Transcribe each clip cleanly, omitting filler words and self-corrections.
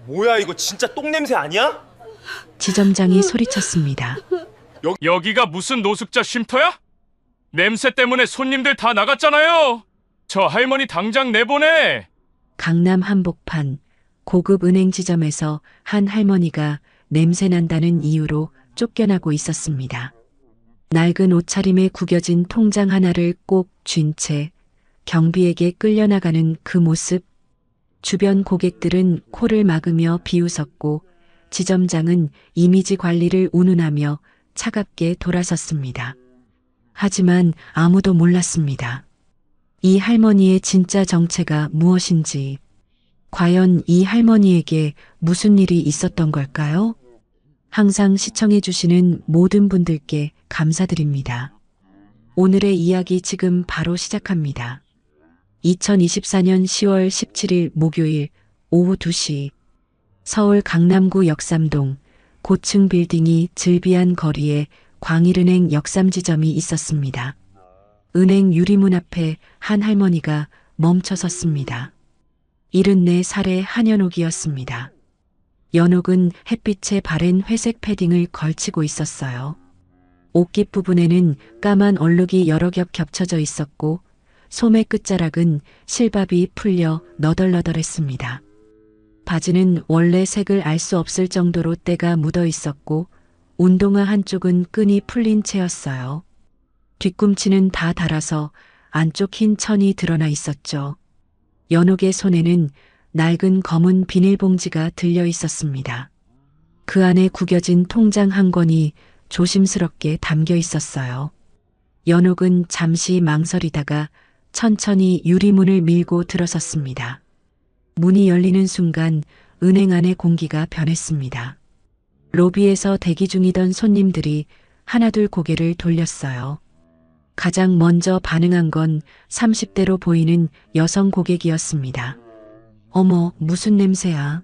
뭐야 이거 진짜 똥냄새 아니야? 지점장이 소리쳤습니다. 여기가 무슨 노숙자 쉼터야? 냄새 때문에 손님들 다 나갔잖아요. 저 할머니 당장 내보내. 강남 한복판 고급 은행 지점에서 한 할머니가 냄새 난다는 이유로 쫓겨나고 있었습니다. 낡은 옷차림에 구겨진 통장 하나를 꼭 쥔 채 경비에게 끌려나가는 그 모습. 주변 고객들은 코를 막으며 비웃었고 지점장은 이미지 관리를 운운하며 차갑게 돌아섰습니다. 하지만 아무도 몰랐습니다. 이 할머니의 진짜 정체가 무엇인지, 과연 이 할머니에게 무슨 일이 있었던 걸까요? 항상 시청해주시는 모든 분들께 감사드립니다. 오늘의 이야기 지금 바로 시작합니다. 2024년 10월 17일 목요일 오후 2시 서울 강남구 역삼동 고층 빌딩이 즐비한 거리에 광일은행 역삼지점이 있었습니다. 은행 유리문 앞에 한 할머니가 멈춰 섰습니다. 74살의 한연옥이었습니다. 연옥은 햇빛에 바랜 회색 패딩을 걸치고 있었어요. 옷깃 부분에는 까만 얼룩이 여러 겹 겹쳐져 있었고 소매 끝자락은 실밥이 풀려 너덜너덜했습니다. 바지는 원래 색을 알 수 없을 정도로 때가 묻어 있었고 운동화 한쪽은 끈이 풀린 채였어요. 뒤꿈치는 다 닳아서 안쪽 흰 천이 드러나 있었죠. 연옥의 손에는 낡은 검은 비닐봉지가 들려 있었습니다. 그 안에 구겨진 통장 한 권이 조심스럽게 담겨 있었어요. 연옥은 잠시 망설이다가 천천히 유리문을 밀고 들어섰습니다. 문이 열리는 순간 은행 안의 공기가 변했습니다. 로비에서 대기 중이던 손님들이 하나둘 고개를 돌렸어요. 가장 먼저 반응한 건 30대로 보이는 여성 고객이었습니다. 어머, 무슨 냄새야?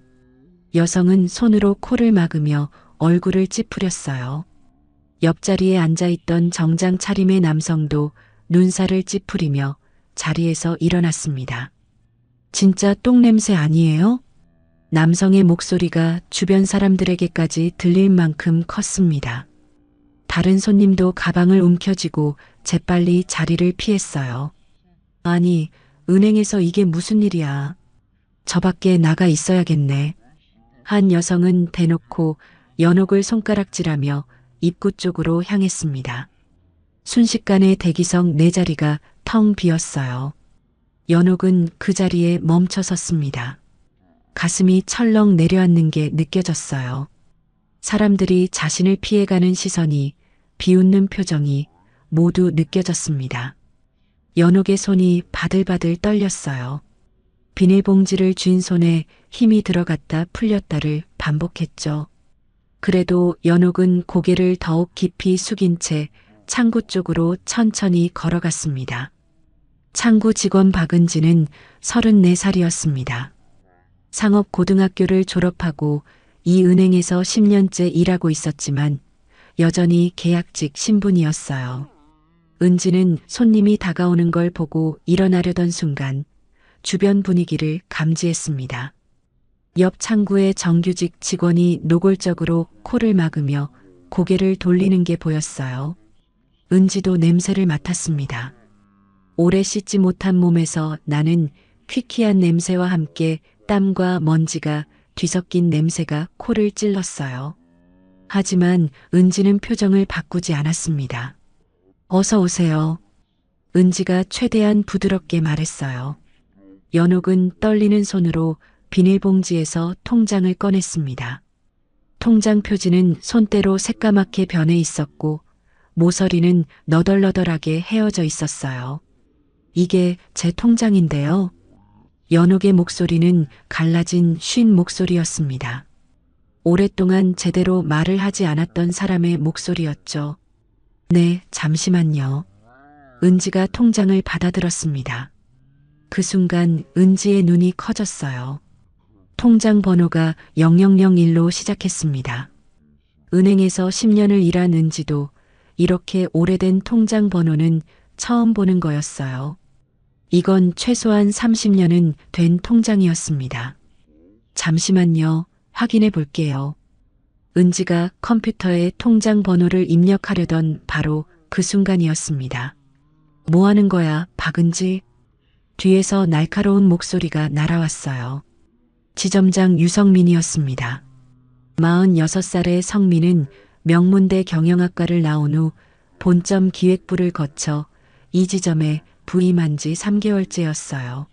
여성은 손으로 코를 막으며 얼굴을 찌푸렸어요. 옆자리에 앉아있던 정장 차림의 남성도 눈살을 찌푸리며 자리에서 일어났습니다. 진짜 똥냄새 아니에요? 남성의 목소리가 주변 사람들에게까지 들릴 만큼 컸습니다. 다른 손님도 가방을 움켜쥐고 재빨리 자리를 피했어요. 아니, 은행에서 이게 무슨 일이야? 저 밖에 나가 있어야겠네. 한 여성은 대놓고 연옥을 손가락질하며 입구 쪽으로 향했습니다. 순식간에 대기석 4자리가 텅 비었어요. 연옥은 그 자리에 멈춰 섰습니다. 가슴이 철렁 내려앉는 게 느껴졌어요. 사람들이 자신을 피해가는 시선이, 비웃는 표정이 모두 느껴졌습니다. 연옥의 손이 바들바들 떨렸어요. 비닐봉지를 쥔 손에 힘이 들어갔다 풀렸다를 반복했죠. 그래도 연옥은 고개를 더욱 깊이 숙인 채 창구 쪽으로 천천히 걸어갔습니다. 창구 직원 박은지는 34살이었습니다. 상업고등학교를 졸업하고 이 은행에서 10년째 일하고 있었지만 여전히 계약직 신분이었어요. 은지는 손님이 다가오는 걸 보고 일어나려던 순간 주변 분위기를 감지했습니다. 옆 창구의 정규직 직원이 노골적으로 코를 막으며 고개를 돌리는 게 보였어요. 은지도 냄새를 맡았습니다. 오래 씻지 못한 몸에서 나는 퀴퀴한 냄새와 함께 땀과 먼지가 뒤섞인 냄새가 코를 찔렀어요. 하지만 은지는 표정을 바꾸지 않았습니다. 어서 오세요. 은지가 최대한 부드럽게 말했어요. 연옥은 떨리는 손으로 비닐봉지에서 통장을 꺼냈습니다. 통장 표지는 손때로 새까맣게 변해 있었고 모서리는 너덜너덜하게 헤어져 있었어요. 이게 제 통장인데요. 연옥의 목소리는 갈라진 쉰 목소리였습니다. 오랫동안 제대로 말을 하지 않았던 사람의 목소리였죠. 네, 잠시만요. 은지가 통장을 받아들었습니다. 그 순간 은지의 눈이 커졌어요. 통장 번호가 0001로 시작했습니다. 은행에서 10년을 일한 은지도 이렇게 오래된 통장 번호는 처음 보는 거였어요. 이건 최소한 30년은 된 통장이었습니다. 잠시만요. 확인해 볼게요. 은지가 컴퓨터에 통장 번호를 입력하려던 바로 그 순간이었습니다. 뭐 하는 거야, 박은지? 뒤에서 날카로운 목소리가 날아왔어요. 지점장 유성민이었습니다. 46살의 성민은 명문대 경영학과를 나온 후 본점 기획부를 거쳐 이 지점에 부임한 지 3개월째였어요.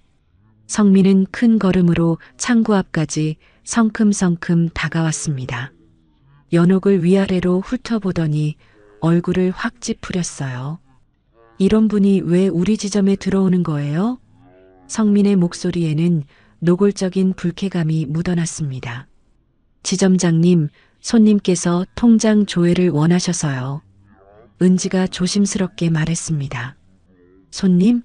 성민은 큰 걸음으로 창구 앞까지 성큼성큼 다가왔습니다. 연옥을 위아래로 훑어보더니 얼굴을 확 찌푸렸어요. 이런 분이 왜 우리 지점에 들어오는 거예요? 성민의 목소리에는 노골적인 불쾌감이 묻어났습니다. 지점장님, 손님께서 통장 조회를 원하셔서요. 은지가 조심스럽게 말했습니다. 손님?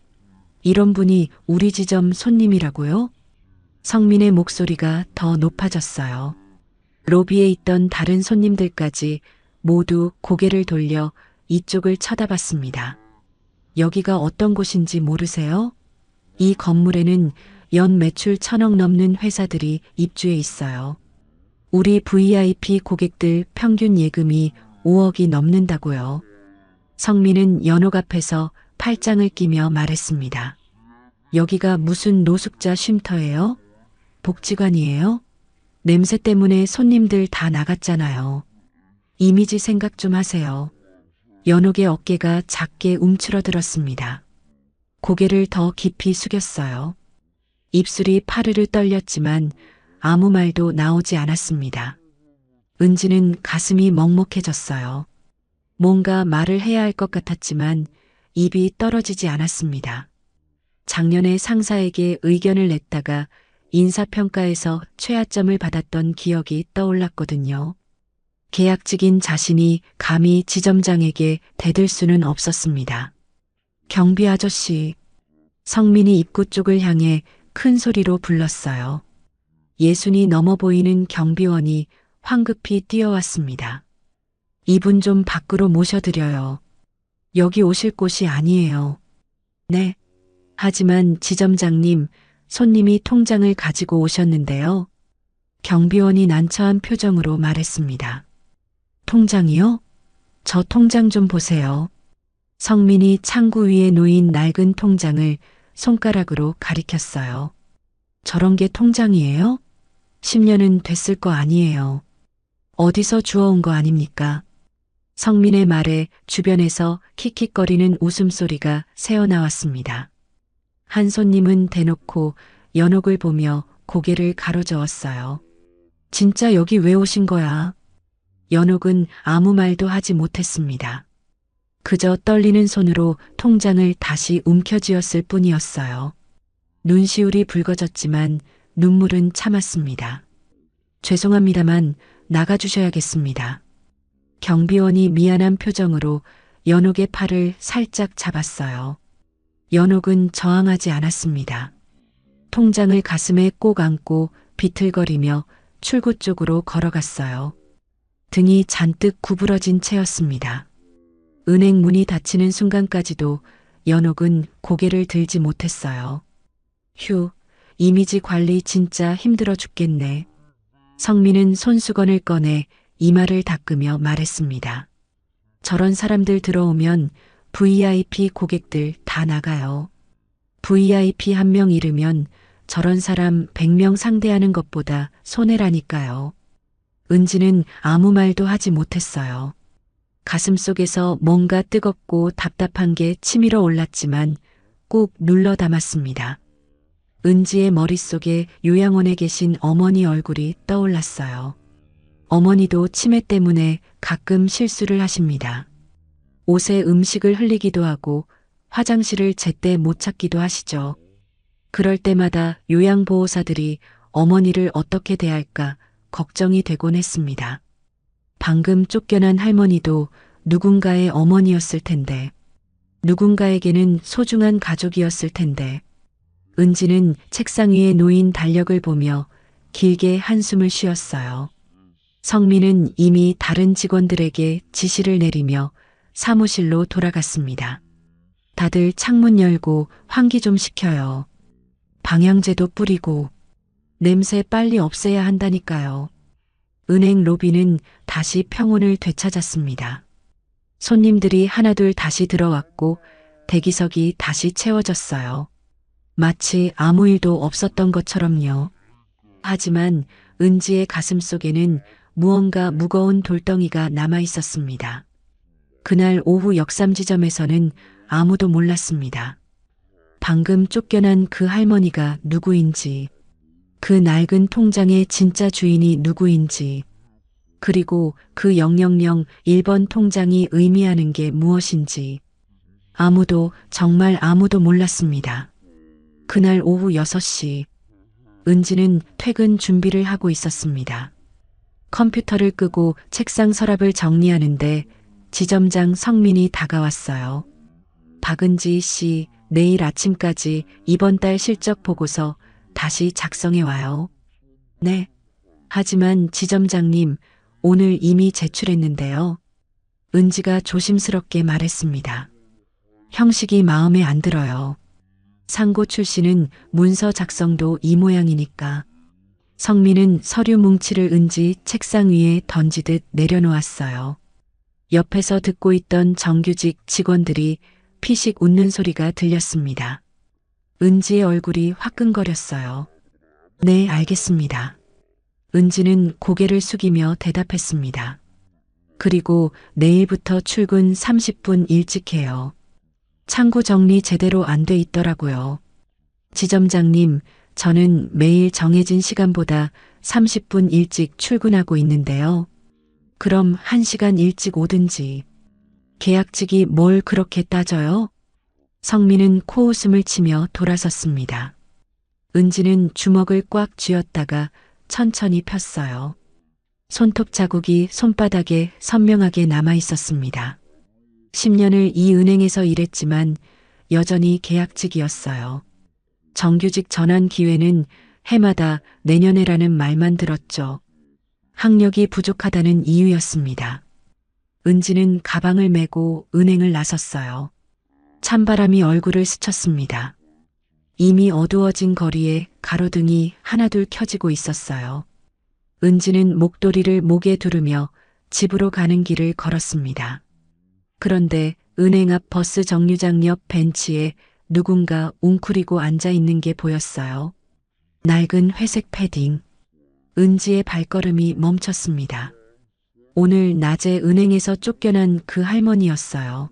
이런 분이 우리 지점 손님이라고요? 성민의 목소리가 더 높아졌어요. 로비에 있던 다른 손님들까지 모두 고개를 돌려 이쪽을 쳐다봤습니다. 여기가 어떤 곳인지 모르세요? 이 건물에는 연 매출 1,000억 넘는 회사들이 입주해 있어요. 우리 VIP 고객들 평균 예금이 5억이 넘는다고요. 성민은 연옥 앞에서 팔짱을 끼며 말했습니다. 여기가 무슨 노숙자 쉼터예요? 복지관이에요? 냄새 때문에 손님들 다 나갔잖아요. 이미지 생각 좀 하세요. 연옥의 어깨가 작게 움츠러들었습니다. 고개를 더 깊이 숙였어요. 입술이 파르르 떨렸지만 아무 말도 나오지 않았습니다. 은지는 가슴이 먹먹해졌어요. 뭔가 말을 해야 할 것 같았지만 입이 떨어지지 않았습니다. 작년에 상사에게 의견을 냈다가 인사평가에서 최하점을 받았던 기억이 떠올랐거든요. 계약직인 자신이 감히 지점장에게 대들 수는 없었습니다. 경비 아저씨, 성민이 입구 쪽을 향해 큰 소리로 불렀어요. 예순이 넘어 보이는 경비원이 황급히 뛰어왔습니다. 이분 좀 밖으로 모셔드려요. 여기 오실 곳이 아니에요. 네. 하지만 지점장님, 손님이 통장을 가지고 오셨는데요. 경비원이 난처한 표정으로 말했습니다. 통장이요? 저 통장 좀 보세요. 성민이 창구 위에 놓인 낡은 통장을 손가락으로 가리켰어요. 저런 게 통장이에요? 10년은 됐을 거 아니에요. 어디서 주워온 거 아닙니까? 성민의 말에 주변에서 킥킥거리는 웃음소리가 새어나왔습니다. 한 손님은 대놓고 연옥을 보며 고개를 가로저었어요. 진짜 여기 왜 오신 거야? 연옥은 아무 말도 하지 못했습니다. 그저 떨리는 손으로 통장을 다시 움켜쥐었을 뿐이었어요. 눈시울이 붉어졌지만 눈물은 참았습니다. 죄송합니다만 나가주셔야겠습니다. 경비원이 미안한 표정으로 연옥의 팔을 살짝 잡았어요. 연옥은 저항하지 않았습니다. 통장을 가슴에 꼭 안고 비틀거리며 출구 쪽으로 걸어갔어요. 등이 잔뜩 구부러진 채였습니다. 은행 문이 닫히는 순간까지도 연옥은 고개를 들지 못했어요. 휴, 이미지 관리 진짜 힘들어 죽겠네. 성민은 손수건을 꺼내 이마를 닦으며 말했습니다. 저런 사람들 들어오면 VIP 고객들 다 나가요. VIP 한 명 잃으면 저런 사람 100명 상대하는 것보다 손해라니까요. 은지는 아무 말도 하지 못했어요. 가슴속에서 뭔가 뜨겁고 답답한 게 치밀어 올랐지만 꾹 눌러 담았습니다. 은지의 머릿속에 요양원에 계신 어머니 얼굴이 떠올랐어요. 어머니도 치매 때문에 가끔 실수를 하십니다. 옷에 음식을 흘리기도 하고 화장실을 제때 못 찾기도 하시죠. 그럴 때마다 요양보호사들이 어머니를 어떻게 대할까 걱정이 되곤 했습니다. 방금 쫓겨난 할머니도 누군가의 어머니였을 텐데, 누군가에게는 소중한 가족이었을 텐데, 은지는 책상 위에 놓인 달력을 보며 길게 한숨을 쉬었어요. 성민은 이미 다른 직원들에게 지시를 내리며 사무실로 돌아갔습니다. 다들 창문 열고 환기 좀 시켜요. 방향제도 뿌리고 냄새 빨리 없애야 한다니까요. 은행 로비는 다시 평온을 되찾았습니다. 손님들이 하나둘 다시 들어왔고 대기석이 다시 채워졌어요. 마치 아무 일도 없었던 것처럼요. 하지만 은지의 가슴 속에는 무언가 무거운 돌덩이가 남아 있었습니다. 그날 오후 역삼지점에서는 아무도 몰랐습니다. 방금 쫓겨난 그 할머니가 누구인지, 그 낡은 통장의 진짜 주인이 누구인지, 그리고 그 000 1번 통장이 의미하는 게 무엇인지 아무도, 정말 아무도 몰랐습니다. 그날 오후 6시 은지는 퇴근 준비를 하고 있었습니다. 컴퓨터를 끄고 책상 서랍을 정리하는데 지점장 성민이 다가왔어요. 박은지 씨, 내일 아침까지 이번 달 실적 보고서 다시 작성해 와요. 네. 하지만 지점장님, 오늘 이미 제출했는데요. 은지가 조심스럽게 말했습니다. 형식이 마음에 안 들어요. 상고 출신은 문서 작성도 이 모양이니까. 성민은 서류 뭉치를 은지 책상 위에 던지듯 내려놓았어요. 옆에서 듣고 있던 정규직 직원들이 피식 웃는 소리가 들렸습니다. 은지의 얼굴이 화끈거렸어요. 네, 알겠습니다. 은지는 고개를 숙이며 대답했습니다. 그리고 내일부터 출근 30분 일찍 해요. 창구 정리 제대로 안 돼 있더라고요. 지점장님, 저는 매일 정해진 시간보다 30분 일찍 출근하고 있는데요. 그럼 1시간 일찍 오든지. 계약직이 뭘 그렇게 따져요? 성민은 코웃음을 치며 돌아섰습니다. 은지는 주먹을 꽉 쥐었다가 천천히 폈어요. 손톱 자국이 손바닥에 선명하게 남아 있었습니다. 10년을 이 은행에서 일했지만 여전히 계약직이었어요. 정규직 전환 기회는 해마다 내년에라는 말만 들었죠. 학력이 부족하다는 이유였습니다. 은지는 가방을 메고 은행을 나섰어요. 찬바람이 얼굴을 스쳤습니다. 이미 어두워진 거리에 가로등이 하나둘 켜지고 있었어요. 은지는 목도리를 목에 두르며 집으로 가는 길을 걸었습니다. 그런데 은행 앞 버스 정류장 옆 벤치에 누군가 웅크리고 앉아 있는 게 보였어요. 낡은 회색 패딩. 은지의 발걸음이 멈췄습니다. 오늘 낮에 은행에서 쫓겨난 그 할머니였어요.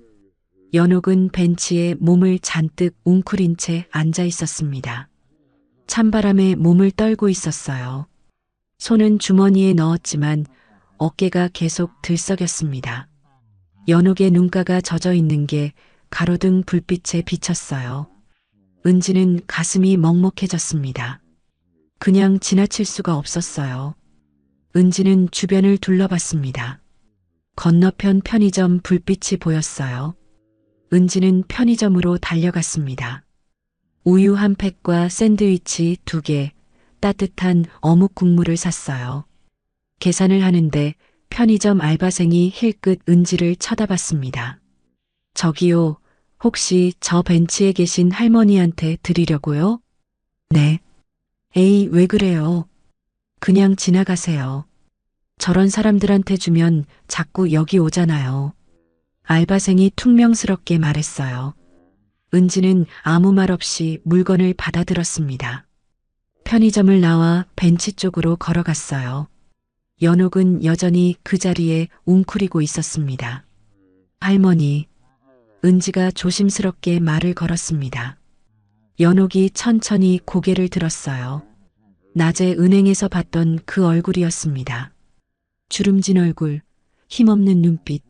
연옥은 벤치에 몸을 잔뜩 웅크린 채 앉아 있었습니다. 찬바람에 몸을 떨고 있었어요. 손은 주머니에 넣었지만 어깨가 계속 들썩였습니다. 연옥의 눈가가 젖어 있는 게 가로등 불빛에 비쳤어요. 은지는 가슴이 먹먹해졌습니다. 그냥 지나칠 수가 없었어요. 은지는 주변을 둘러봤습니다. 건너편 편의점 불빛이 보였어요. 은지는 편의점으로 달려갔습니다. 우유 한 팩과 샌드위치 2개, 따뜻한 어묵 국물을 샀어요. 계산을 하는데 편의점 알바생이 힐끗 은지를 쳐다봤습니다. 저기요, 혹시 저 벤치에 계신 할머니한테 드리려고요? 네. 에이, 왜 그래요? 그냥 지나가세요. 저런 사람들한테 주면 자꾸 여기 오잖아요. 알바생이 퉁명스럽게 말했어요. 은지는 아무 말 없이 물건을 받아들었습니다. 편의점을 나와 벤치 쪽으로 걸어갔어요. 연옥은 여전히 그 자리에 웅크리고 있었습니다. 할머니, 은지가 조심스럽게 말을 걸었습니다. 연옥이 천천히 고개를 들었어요. 낮에 은행에서 봤던 그 얼굴이었습니다. 주름진 얼굴, 힘없는 눈빛.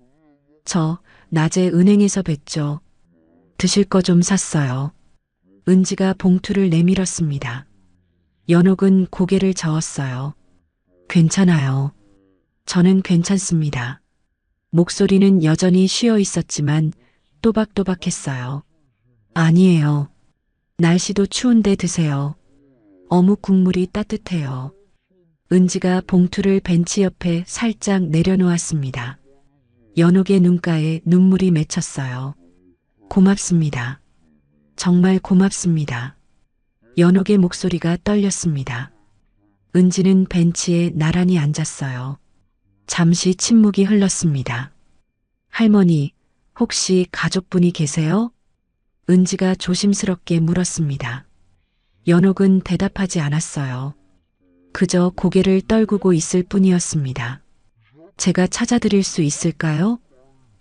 저 낮에 은행에서 뵀죠. 드실 거 좀 샀어요. 은지가 봉투를 내밀었습니다. 연옥은 고개를 저었어요. 괜찮아요. 저는 괜찮습니다. 목소리는 여전히 쉬어 있었지만 또박또박했어요. 아니에요. 날씨도 추운데 드세요. 어묵 국물이 따뜻해요. 은지가 봉투를 벤치 옆에 살짝 내려놓았습니다. 연옥의 눈가에 눈물이 맺혔어요. 고맙습니다. 정말 고맙습니다. 연옥의 목소리가 떨렸습니다. 은지는 벤치에 나란히 앉았어요. 잠시 침묵이 흘렀습니다. 할머니, 혹시 가족분이 계세요? 은지가 조심스럽게 물었습니다. 연옥은 대답하지 않았어요. 그저 고개를 떨구고 있을 뿐이었습니다. 제가 찾아드릴 수 있을까요?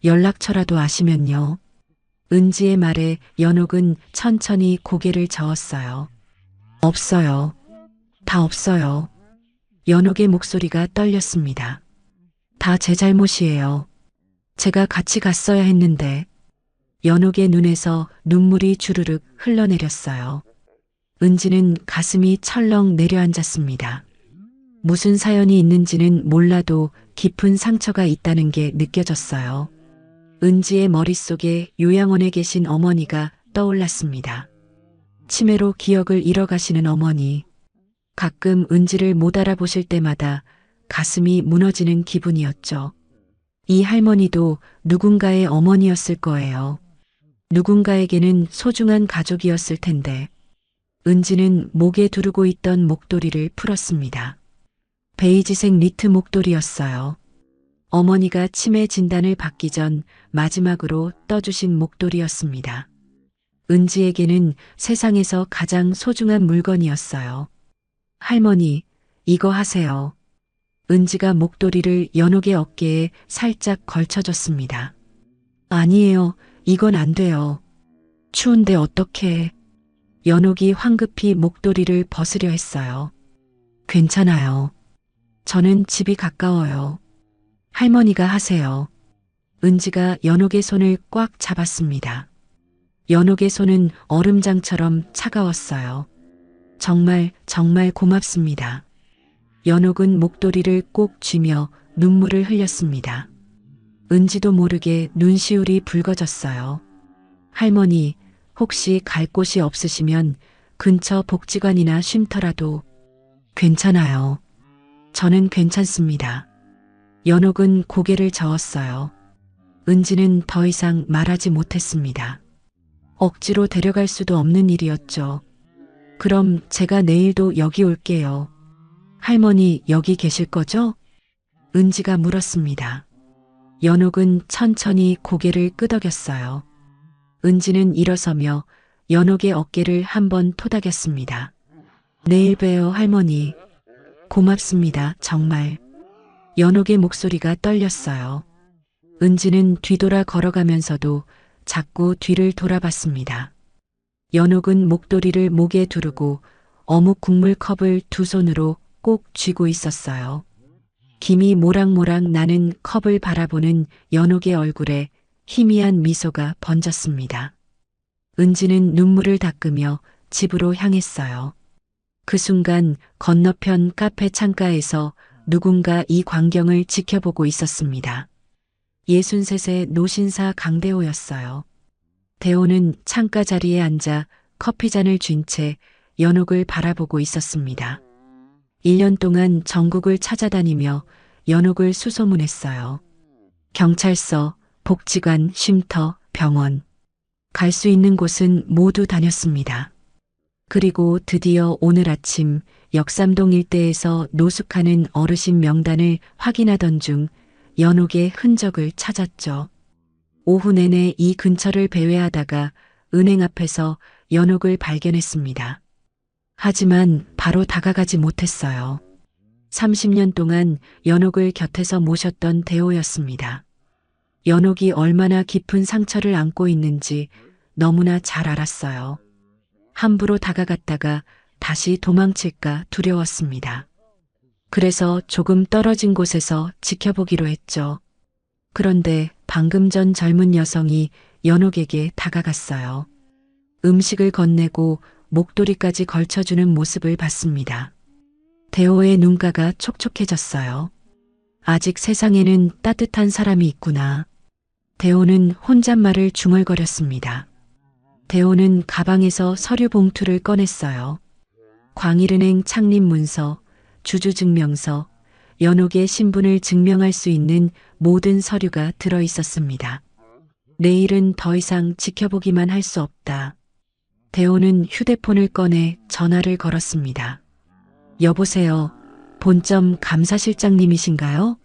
연락처라도 아시면요. 은지의 말에 연옥은 천천히 고개를 저었어요. 없어요. 다 없어요. 연옥의 목소리가 떨렸습니다. 다 제 잘못이에요. 제가 같이 갔어야 했는데. 연옥의 눈에서 눈물이 주르륵 흘러내렸어요. 은지는 가슴이 철렁 내려앉았습니다. 무슨 사연이 있는지는 몰라도 깊은 상처가 있다는 게 느껴졌어요. 은지의 머릿속에 요양원에 계신 어머니가 떠올랐습니다. 치매로 기억을 잃어가시는 어머니. 가끔 은지를 못 알아보실 때마다 가슴이 무너지는 기분이었죠. 이 할머니도 누군가의 어머니였을 거예요. 누군가에게는 소중한 가족이었을 텐데. 은지는 목에 두르고 있던 목도리를 풀었습니다. 베이지색 니트 목도리였어요. 어머니가 치매 진단을 받기 전 마지막으로 떠주신 목도리였습니다. 은지에게는 세상에서 가장 소중한 물건이었어요. 할머니, 이거 하세요. 은지가 목도리를 연옥의 어깨에 살짝 걸쳐줬습니다. 아니에요. 이건 안 돼요. 추운데 어떡해. 연옥이 황급히 목도리를 벗으려 했어요. 괜찮아요. 저는 집이 가까워요. 할머니가 하세요. 은지가 연옥의 손을 꽉 잡았습니다. 연옥의 손은 얼음장처럼 차가웠어요. 정말 고맙습니다. 연옥은 목도리를 꼭 쥐며 눈물을 흘렸습니다. 은지도 모르게 눈시울이 붉어졌어요. 할머니, 혹시 갈 곳이 없으시면 근처 복지관이나 쉼터라도. 괜찮아요. 저는 괜찮습니다. 연옥은 고개를 저었어요. 은지는 더 이상 말하지 못했습니다. 억지로 데려갈 수도 없는 일이었죠. 그럼 제가 내일도 여기 올게요. 할머니 여기 계실 거죠? 은지가 물었습니다. 연옥은 천천히 고개를 끄덕였어요. 은지는 일어서며 연옥의 어깨를 한번 토닥였습니다. 내일 봬요, 할머니. 고맙습니다, 정말. 연옥의 목소리가 떨렸어요. 은지는 뒤돌아 걸어가면서도 자꾸 뒤를 돌아봤습니다. 연옥은 목도리를 목에 두르고 어묵 국물 컵을 두 손으로 꼭 쥐고 있었어요. 김이 모락모락 나는 컵을 바라보는 연옥의 얼굴에 희미한 미소가 번졌습니다. 은지는 눈물을 닦으며 집으로 향했어요. 그 순간 건너편 카페 창가에서 누군가 이 광경을 지켜보고 있었습니다. 63세 노신사 강대호였어요. 대호는 창가 자리에 앉아 커피잔을 쥔 채 연옥을 바라보고 있었습니다. 1년 동안 전국을 찾아다니며 연옥을 수소문했어요. 경찰서, 복지관, 쉼터, 병원. 갈 수 있는 곳은 모두 다녔습니다. 그리고 드디어 오늘 아침 역삼동 일대에서 노숙하는 어르신 명단을 확인하던 중 연옥의 흔적을 찾았죠. 오후 내내 이 근처를 배회하다가 은행 앞에서 연옥을 발견했습니다. 하지만 바로 다가가지 못했어요. 30년 동안 연옥을 곁에서 모셨던 대호였습니다. 연옥이 얼마나 깊은 상처를 안고 있는지 너무나 잘 알았어요. 함부로 다가갔다가 다시 도망칠까 두려웠습니다. 그래서 조금 떨어진 곳에서 지켜보기로 했죠. 그런데 방금 전 젊은 여성이 연옥에게 다가갔어요. 음식을 건네고 목도리까지 걸쳐주는 모습을 봤습니다. 대호의 눈가가 촉촉해졌어요. 아직 세상에는 따뜻한 사람이 있구나. 대호는 혼잣말을 중얼거렸습니다. 대호는 가방에서 서류 봉투를 꺼냈어요. 광일은행 창립 문서, 주주증명서, 연옥의 신분을 증명할 수 있는 모든 서류가 들어 있었습니다. 내일은 더 이상 지켜보기만 할 수 없다. 대호는 휴대폰을 꺼내 전화를 걸었습니다. 여보세요, 본점 감사실장님이신가요?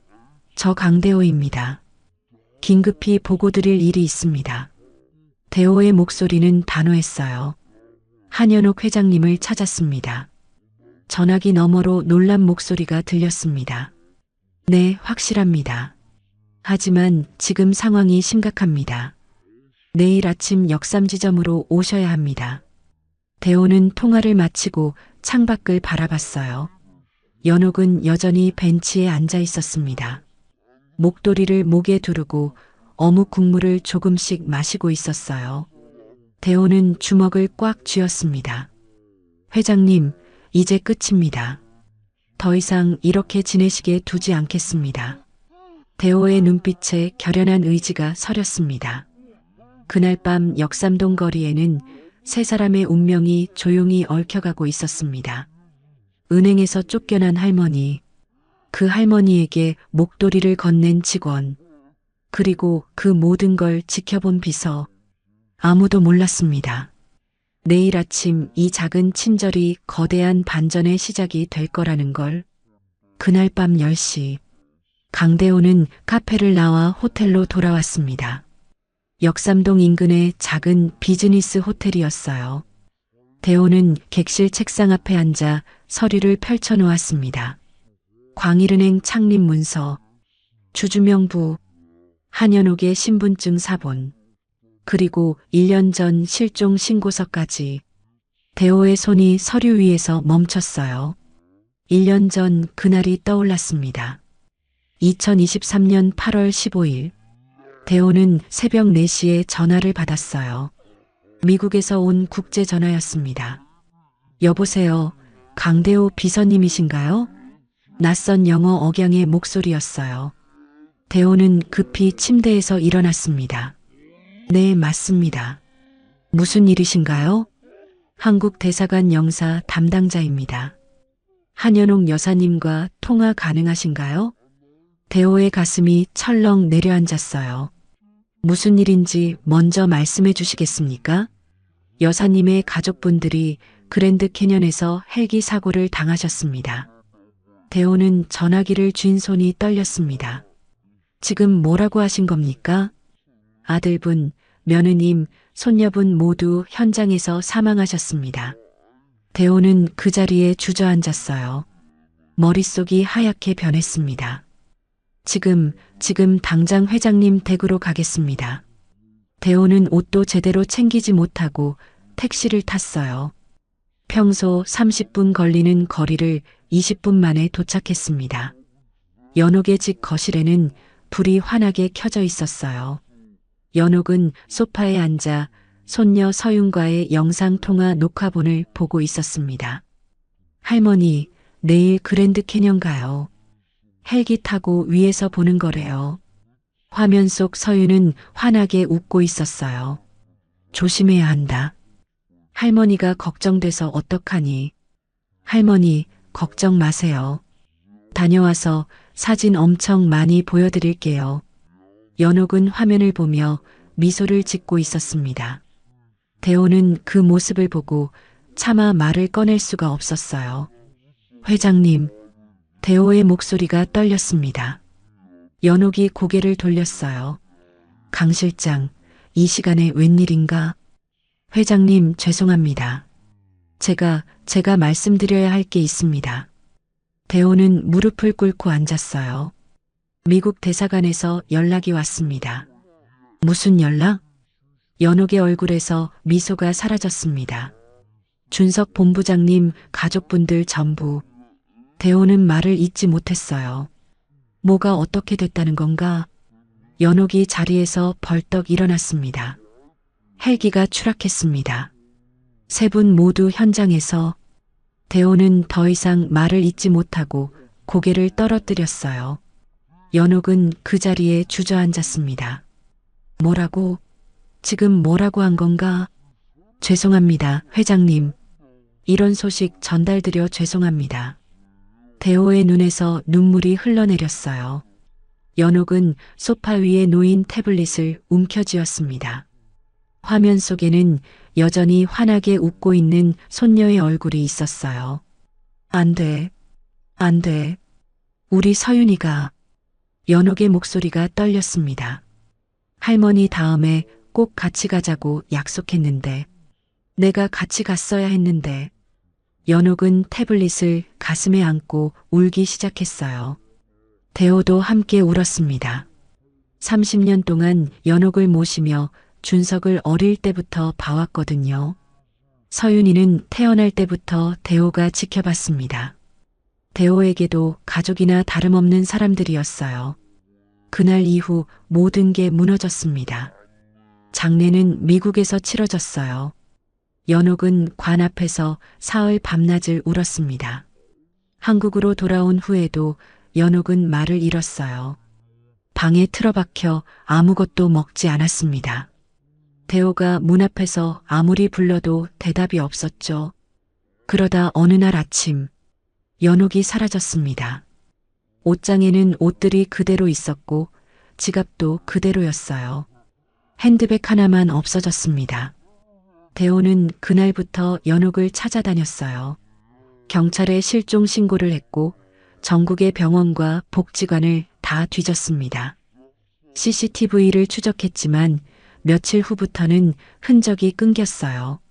저 강대호입니다. 긴급히 보고드릴 일이 있습니다. 대호의 목소리는 단호했어요. 한현옥 회장님을 찾았습니다. 전화기 너머로 놀란 목소리가 들렸습니다. 네, 확실합니다. 하지만 지금 상황이 심각합니다. 내일 아침 역삼지점으로 오셔야 합니다. 대호는 통화를 마치고 창밖을 바라봤어요. 연옥은 여전히 벤치에 앉아 있었습니다. 목도리를 목에 두르고 어묵 국물을 조금씩 마시고 있었어요. 대호는 주먹을 꽉 쥐었습니다. 회장님, 이제 끝입니다. 더 이상 이렇게 지내시게 두지 않겠습니다. 대호의 눈빛에 결연한 의지가 서렸습니다. 그날 밤 역삼동 거리에는 세 사람의 운명이 조용히 얽혀가고 있었습니다. 은행에서 쫓겨난 할머니, 그 할머니에게 목도리를 건넨 직원, 그리고 그 모든 걸 지켜본 비서, 아무도 몰랐습니다. 내일 아침 이 작은 친절이 거대한 반전의 시작이 될 거라는 걸. 그날 밤 10시, 강대호는 카페를 나와 호텔로 돌아왔습니다. 역삼동 인근의 작은 비즈니스 호텔이었어요. 대호는 객실 책상 앞에 앉아 서류를 펼쳐놓았습니다. 광일은행 창립 문서, 주주명부, 한현옥의 신분증 사본, 그리고 1년 전 실종 신고서까지. 대호의 손이 서류 위에서 멈췄어요. 1년 전 그날이 떠올랐습니다. 2023년 8월 15일. 대호는 새벽 4시에 전화를 받았어요. 미국에서 온 국제 전화였습니다. 여보세요, 강대호 비서님이신가요? 낯선 영어 억양의 목소리였어요. 대호는 급히 침대에서 일어났습니다. 네, 맞습니다. 무슨 일이신가요? 한국 대사관 영사 담당자입니다. 한현옥 여사님과 통화 가능하신가요? 대호의 가슴이 철렁 내려앉았어요. 무슨 일인지 먼저 말씀해 주시겠습니까? 여사님의 가족분들이 그랜드 캐년에서 헬기 사고를 당하셨습니다. 대호는 전화기를 쥔 손이 떨렸습니다. 지금 뭐라고 하신 겁니까? 아들분, 며느님, 손녀분 모두 현장에서 사망하셨습니다. 대호는 그 자리에 주저앉았어요. 머릿속이 하얗게 변했습니다. 지금 당장 회장님 댁으로 가겠습니다. 대호는 옷도 제대로 챙기지 못하고 택시를 탔어요. 평소 30분 걸리는 거리를 20분 만에 도착했습니다. 연옥의 집 거실에는 불이 환하게 켜져 있었어요. 연옥은 소파에 앉아 손녀 서윤과의 영상통화 녹화본을 보고 있었습니다. 할머니, 내일 그랜드 캐년 가요. 헬기 타고 위에서 보는 거래요. 화면 속 서윤은 환하게 웃고 있었어요. 조심해야 한다. 할머니가 걱정돼서 어떡하니? 할머니, 걱정 마세요. 다녀와서 사진 엄청 많이 보여드릴게요. 연옥은 화면을 보며 미소를 짓고 있었습니다. 대호는 그 모습을 보고 차마 말을 꺼낼 수가 없었어요. 회장님, 대호의 목소리가 떨렸습니다. 연옥이 고개를 돌렸어요. 강 실장, 이 시간에 웬일인가? 회장님, 죄송합니다. 제가 말씀드려야 할 게 있습니다. 대호는 무릎을 꿇고 앉았어요. 미국 대사관에서 연락이 왔습니다. 무슨 연락? 연옥의 얼굴에서 미소가 사라졌습니다. 준석 본부장님, 가족분들 전부. 대호는 말을 잇지 못했어요. 뭐가 어떻게 됐다는 건가? 연옥이 자리에서 벌떡 일어났습니다. 헬기가 추락했습니다. 세 분 모두 현장에서. 대호는 더 이상 말을 잇지 못하고 고개를 떨어뜨렸어요. 연옥은 그 자리에 주저앉았습니다. 뭐라고? 지금 뭐라고 한 건가? 죄송합니다, 회장님. 이런 소식 전달드려 죄송합니다. 대호의 눈에서 눈물이 흘러내렸어요. 연옥은 소파 위에 놓인 태블릿을 움켜쥐었습니다. 화면 속에는 여전히 환하게 웃고 있는 손녀의 얼굴이 있었어요. 안 돼. 안 돼. 우리 서윤이가. 연옥의 목소리가 떨렸습니다. 할머니 다음에 꼭 같이 가자고 약속했는데. 내가 같이 갔어야 했는데. 연옥은 태블릿을 가슴에 안고 울기 시작했어요. 대호도 함께 울었습니다. 30년 동안 연옥을 모시며 준석을 어릴 때부터 봐왔거든요. 서윤이는 태어날 때부터 대호가 지켜봤습니다. 대호에게도 가족이나 다름없는 사람들이었어요. 그날 이후 모든 게 무너졌습니다. 장례는 미국에서 치러졌어요. 연옥은 관 앞에서 사흘 밤낮을 울었습니다. 한국으로 돌아온 후에도 연옥은 말을 잃었어요. 방에 틀어박혀 아무것도 먹지 않았습니다. 대호가 문 앞에서 아무리 불러도 대답이 없었죠. 그러다 어느 날 아침 연옥이 사라졌습니다. 옷장에는 옷들이 그대로 있었고 지갑도 그대로였어요. 핸드백 하나만 없어졌습니다. 대호는 그날부터 연옥을 찾아다녔어요. 경찰에 실종 신고를 했고 전국의 병원과 복지관을 다 뒤졌습니다. CCTV를 추적했지만 며칠 후부터는 흔적이 끊겼어요.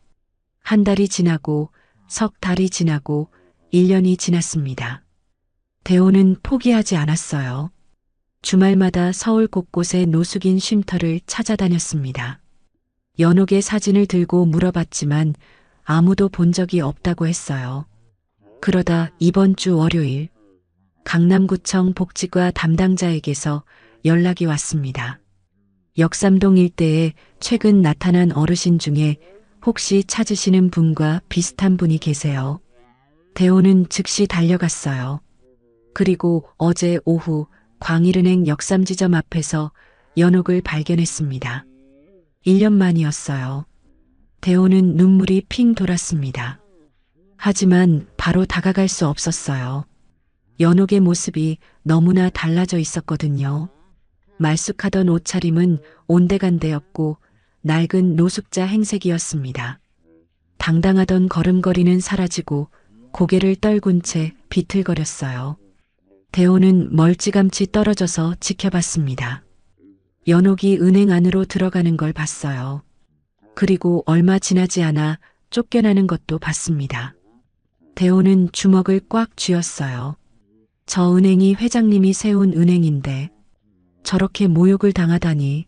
한 달이 지나고 석 달이 지나고 1년이 지났습니다. 대호는 포기하지 않았어요. 주말마다 서울 곳곳의 노숙인 쉼터를 찾아다녔습니다. 연옥의 사진을 들고 물어봤지만 아무도 본 적이 없다고 했어요. 그러다 이번 주 월요일 강남구청 복지과 담당자에게서 연락이 왔습니다. 역삼동 일대에 최근 나타난 어르신 중에 혹시 찾으시는 분과 비슷한 분이 계세요. 대호는 즉시 달려갔어요. 그리고 어제 오후 광일은행 역삼지점 앞에서 연옥을 발견했습니다. 1년 만이었어요. 대호는 눈물이 핑 돌았습니다. 하지만 바로 다가갈 수 없었어요. 연옥의 모습이 너무나 달라져 있었거든요. 말쑥하던 옷차림은 온데간데였고 낡은 노숙자 행색이었습니다. 당당하던 걸음걸이는 사라지고 고개를 떨군 채 비틀거렸어요. 대호는 멀찌감치 떨어져서 지켜봤습니다. 연옥이 은행 안으로 들어가는 걸 봤어요. 그리고 얼마 지나지 않아 쫓겨나는 것도 봤습니다. 대호는 주먹을 꽉 쥐었어요. 저 은행이 회장님이 세운 은행인데 저렇게 모욕을 당하다니.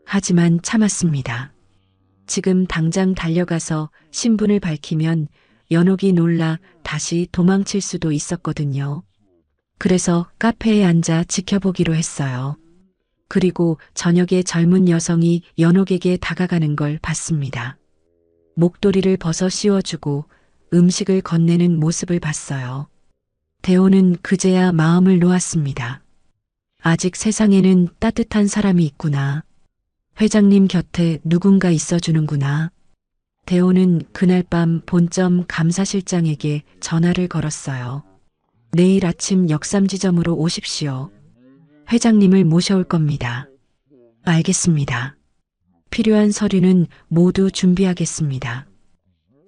하지만 참았습니다. 지금 당장 달려가서 신분을 밝히면 연옥이 놀라 다시 도망칠 수도 있었거든요. 그래서 카페에 앉아 지켜보기로 했어요. 그리고 저녁에 젊은 여성이 연옥에게 다가가는 걸 봤습니다. 목도리를 벗어 씌워주고 음식을 건네는 모습을 봤어요. 대호는 그제야 마음을 놓았습니다. 아직 세상에는 따뜻한 사람이 있구나. 회장님 곁에 누군가 있어주는구나. 대호는 그날 밤 본점 감사실장에게 전화를 걸었어요. 내일 아침 역삼지점으로 오십시오. 회장님을 모셔올 겁니다. 알겠습니다. 필요한 서류는 모두 준비하겠습니다.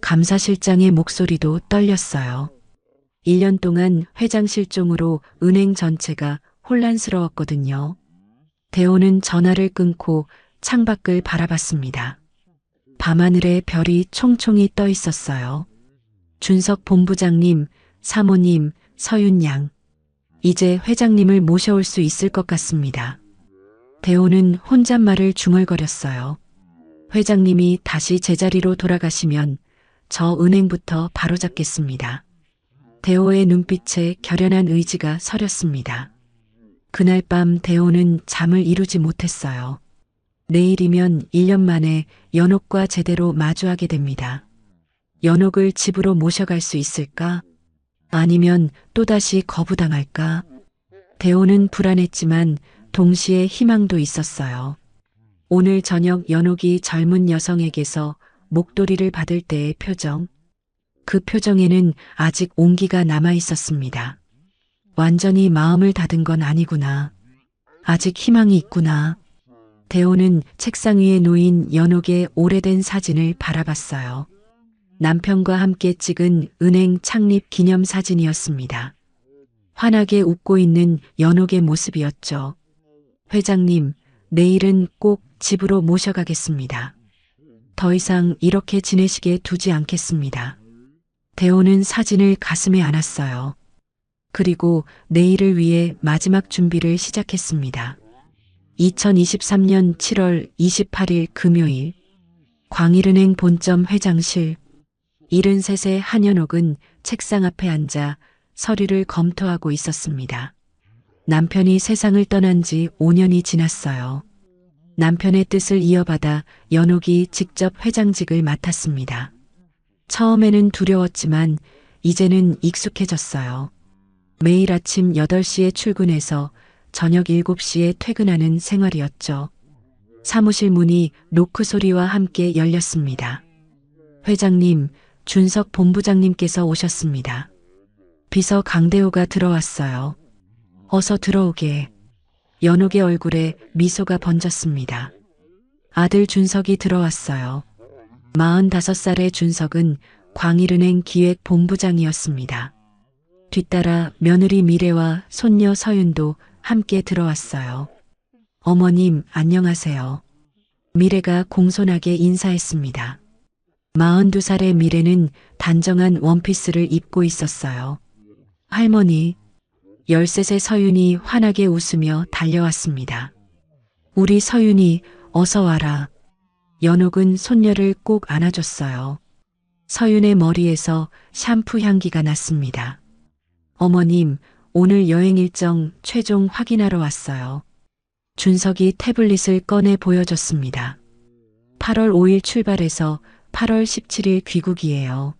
감사실장의 목소리도 떨렸어요. 1년 동안 회장 실종으로 은행 전체가 혼란스러웠거든요. 대호는 전화를 끊고 창밖을 바라봤습니다. 밤하늘에 별이 총총히 떠 있었어요. 준석 본부장님, 사모님, 서윤 양. 이제 회장님을 모셔올 수 있을 것 같습니다. 대호는 혼잣말을 중얼거렸어요. 회장님이 다시 제자리로 돌아가시면 저 은행부터 바로잡겠습니다. 대호의 눈빛에 결연한 의지가 서렸습니다. 그날 밤 대호는 잠을 이루지 못했어요. 내일이면 1년 만에 연옥과 제대로 마주하게 됩니다. 연옥을 집으로 모셔갈 수 있을까? 아니면 또다시 거부당할까? 대호는 불안했지만 동시에 희망도 있었어요. 오늘 저녁 연옥이 젊은 여성에게서 목도리를 받을 때의 표정. 그 표정에는 아직 온기가 남아 있었습니다. 완전히 마음을 닫은 건 아니구나. 아직 희망이 있구나. 대호는 책상 위에 놓인 연옥의 오래된 사진을 바라봤어요. 남편과 함께 찍은 은행 창립 기념 사진이었습니다. 환하게 웃고 있는 연옥의 모습이었죠. 회장님, 내일은 꼭 집으로 모셔가겠습니다. 더 이상 이렇게 지내시게 두지 않겠습니다. 대호는 사진을 가슴에 안았어요. 그리고 내일을 위해 마지막 준비를 시작했습니다. 2023년 7월 28일 금요일, 광일은행 본점 회장실. 73세 한연옥은 책상 앞에 앉아 서류를 검토하고 있었습니다. 남편이 세상을 떠난 지 5년이 지났어요. 남편의 뜻을 이어받아 연옥이 직접 회장직을 맡았습니다. 처음에는 두려웠지만 이제는 익숙해졌어요. 매일 아침 8시에 출근해서 저녁 7시에 퇴근하는 생활이었죠. 사무실 문이 노크 소리와 함께 열렸습니다. 회장님, 준석 본부장님께서 오셨습니다. 비서 강대호가 들어왔어요. 어서 들어오게. 연옥의 얼굴에 미소가 번졌습니다. 아들 준석이 들어왔어요. 45살의 준석은 광일은행 기획본부장이었습니다. 뒤따라 며느리 미래와 손녀 서윤도 함께 들어왔어요. 어머님, 안녕하세요. 미래가 공손하게 인사했습니다. 42살의 미래는 단정한 원피스를 입고 있었어요. 할머니, 13세 서윤이 환하게 웃으며 달려왔습니다. 우리 서윤이 어서 와라. 연옥은 손녀를 꼭 안아줬어요. 서윤의 머리에서 샴푸 향기가 났습니다. 어머님, 오늘 여행 일정 최종 확인하러 왔어요. 준석이 태블릿을 꺼내 보여줬습니다. 8월 5일 출발해서 8월 17일 귀국이에요.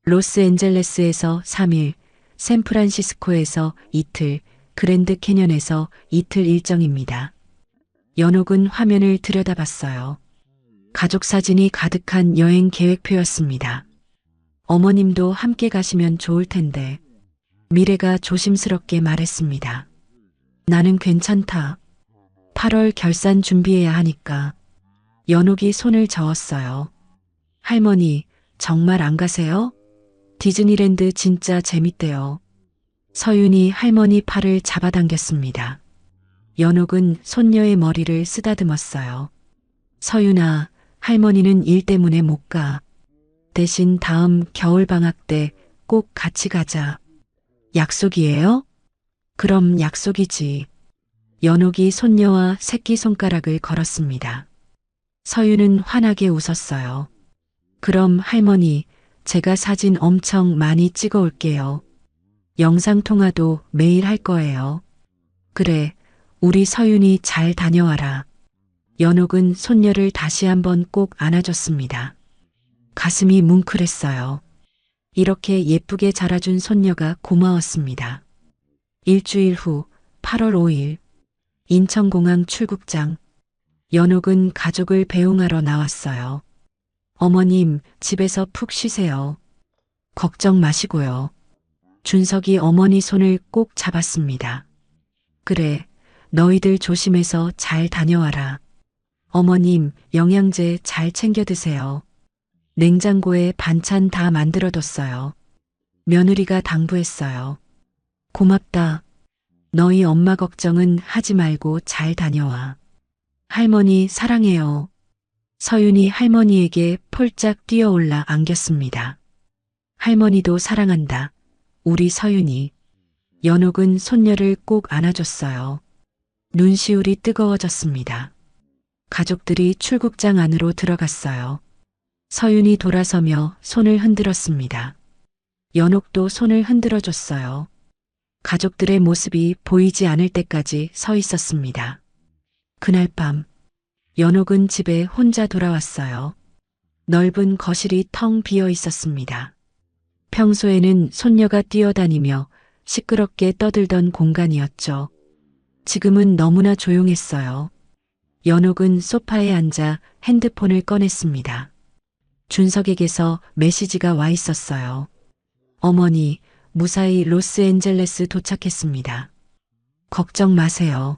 로스앤젤레스에서 3일, 샌프란시스코에서 이틀, 그랜드 캐년에서 이틀 일정입니다. 연옥은 화면을 들여다봤어요. 가족 사진이 가득한 여행 계획표였습니다. 어머님도 함께 가시면 좋을 텐데. 미래가 조심스럽게 말했습니다. 나는 괜찮다. 8월 결산 준비해야 하니까. 연옥이 손을 저었어요. 할머니, 정말 안 가세요? 디즈니랜드 진짜 재밌대요. 서윤이 할머니 팔을 잡아당겼습니다. 연옥은 손녀의 머리를 쓰다듬었어요. 서윤아, 할머니는 일 때문에 못 가. 대신 다음 겨울방학 때 꼭 같이 가자. 약속이에요? 그럼 약속이지. 연옥이 손녀와 새끼손가락을 걸었습니다. 서윤은 환하게 웃었어요. 그럼 할머니, 제가 사진 엄청 많이 찍어 올게요. 영상통화도 매일 할 거예요. 그래, 우리 서윤이 잘 다녀와라. 연옥은 손녀를 다시 한번 꼭 안아줬습니다. 가슴이 뭉클했어요. 이렇게 예쁘게 자라준 손녀가 고마웠습니다. 일주일 후 8월 5일 인천공항 출국장. 연옥은 가족을 배웅하러 나왔어요. 어머님, 집에서 푹 쉬세요. 걱정 마시고요. 준석이 어머니 손을 꼭 잡았습니다. 그래, 너희들 조심해서 잘 다녀와라. 어머님, 영양제 잘 챙겨 드세요. 냉장고에 반찬 다 만들어뒀어요. 며느리가 당부했어요. 고맙다. 너희 엄마 걱정은 하지 말고 잘 다녀와. 할머니 사랑해요. 서윤이 할머니에게 폴짝 뛰어올라 안겼습니다. 할머니도 사랑한다. 우리 서윤이. 연옥은 손녀를 꼭 안아줬어요. 눈시울이 뜨거워졌습니다. 가족들이 출국장 안으로 들어갔어요. 서윤이 돌아서며 손을 흔들었습니다. 연옥도 손을 흔들어줬어요. 가족들의 모습이 보이지 않을 때까지 서 있었습니다. 그날 밤, 연옥은 집에 혼자 돌아왔어요. 넓은 거실이 텅 비어 있었습니다. 평소에는 손녀가 뛰어다니며 시끄럽게 떠들던 공간이었죠. 지금은 너무나 조용했어요. 연옥은 소파에 앉아 핸드폰을 꺼냈습니다. 준석에게서 메시지가 와 있었어요. 어머니, 무사히 로스앤젤레스 도착했습니다. 걱정 마세요.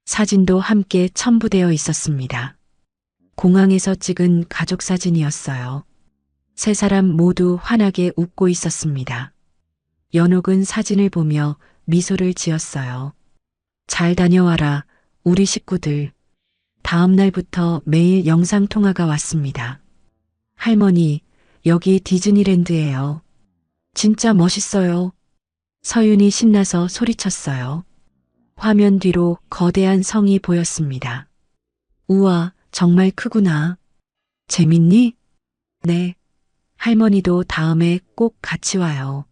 사진도 함께 첨부되어 있었습니다. 공항에서 찍은 가족 사진이었어요. 세 사람 모두 환하게 웃고 있었습니다. 연옥은 사진을 보며 미소를 지었어요. 잘 다녀와라, 우리 식구들. 다음 날부터 매일 영상통화가 왔습니다. 할머니, 여기 디즈니랜드예요. 진짜 멋있어요. 서윤이 신나서 소리쳤어요. 화면 뒤로 거대한 성이 보였습니다. 우와, 정말 크구나. 재밌니? 네. 할머니도 다음에 꼭 같이 와요.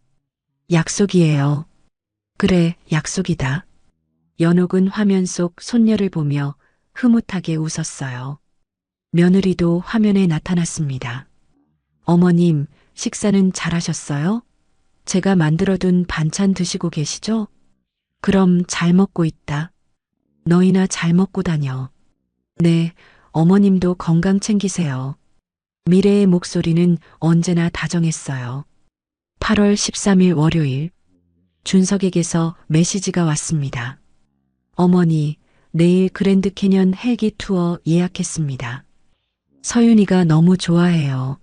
약속이에요. 그래, 약속이다. 연옥은 화면 속 손녀를 보며 흐뭇하게 웃었어요. 며느리도 화면에 나타났습니다. 어머님, 식사는 잘하셨어요? 제가 만들어둔 반찬 드시고 계시죠? 그럼 잘 먹고 있다. 너희나 잘 먹고 다녀. 네, 어머님도 건강 챙기세요. 미래의 목소리는 언제나 다정했어요. 8월 13일 월요일, 준석에게서 메시지가 왔습니다. 어머니, 내일 그랜드 캐년 헬기 투어 예약했습니다. 서윤이가 너무 좋아해요.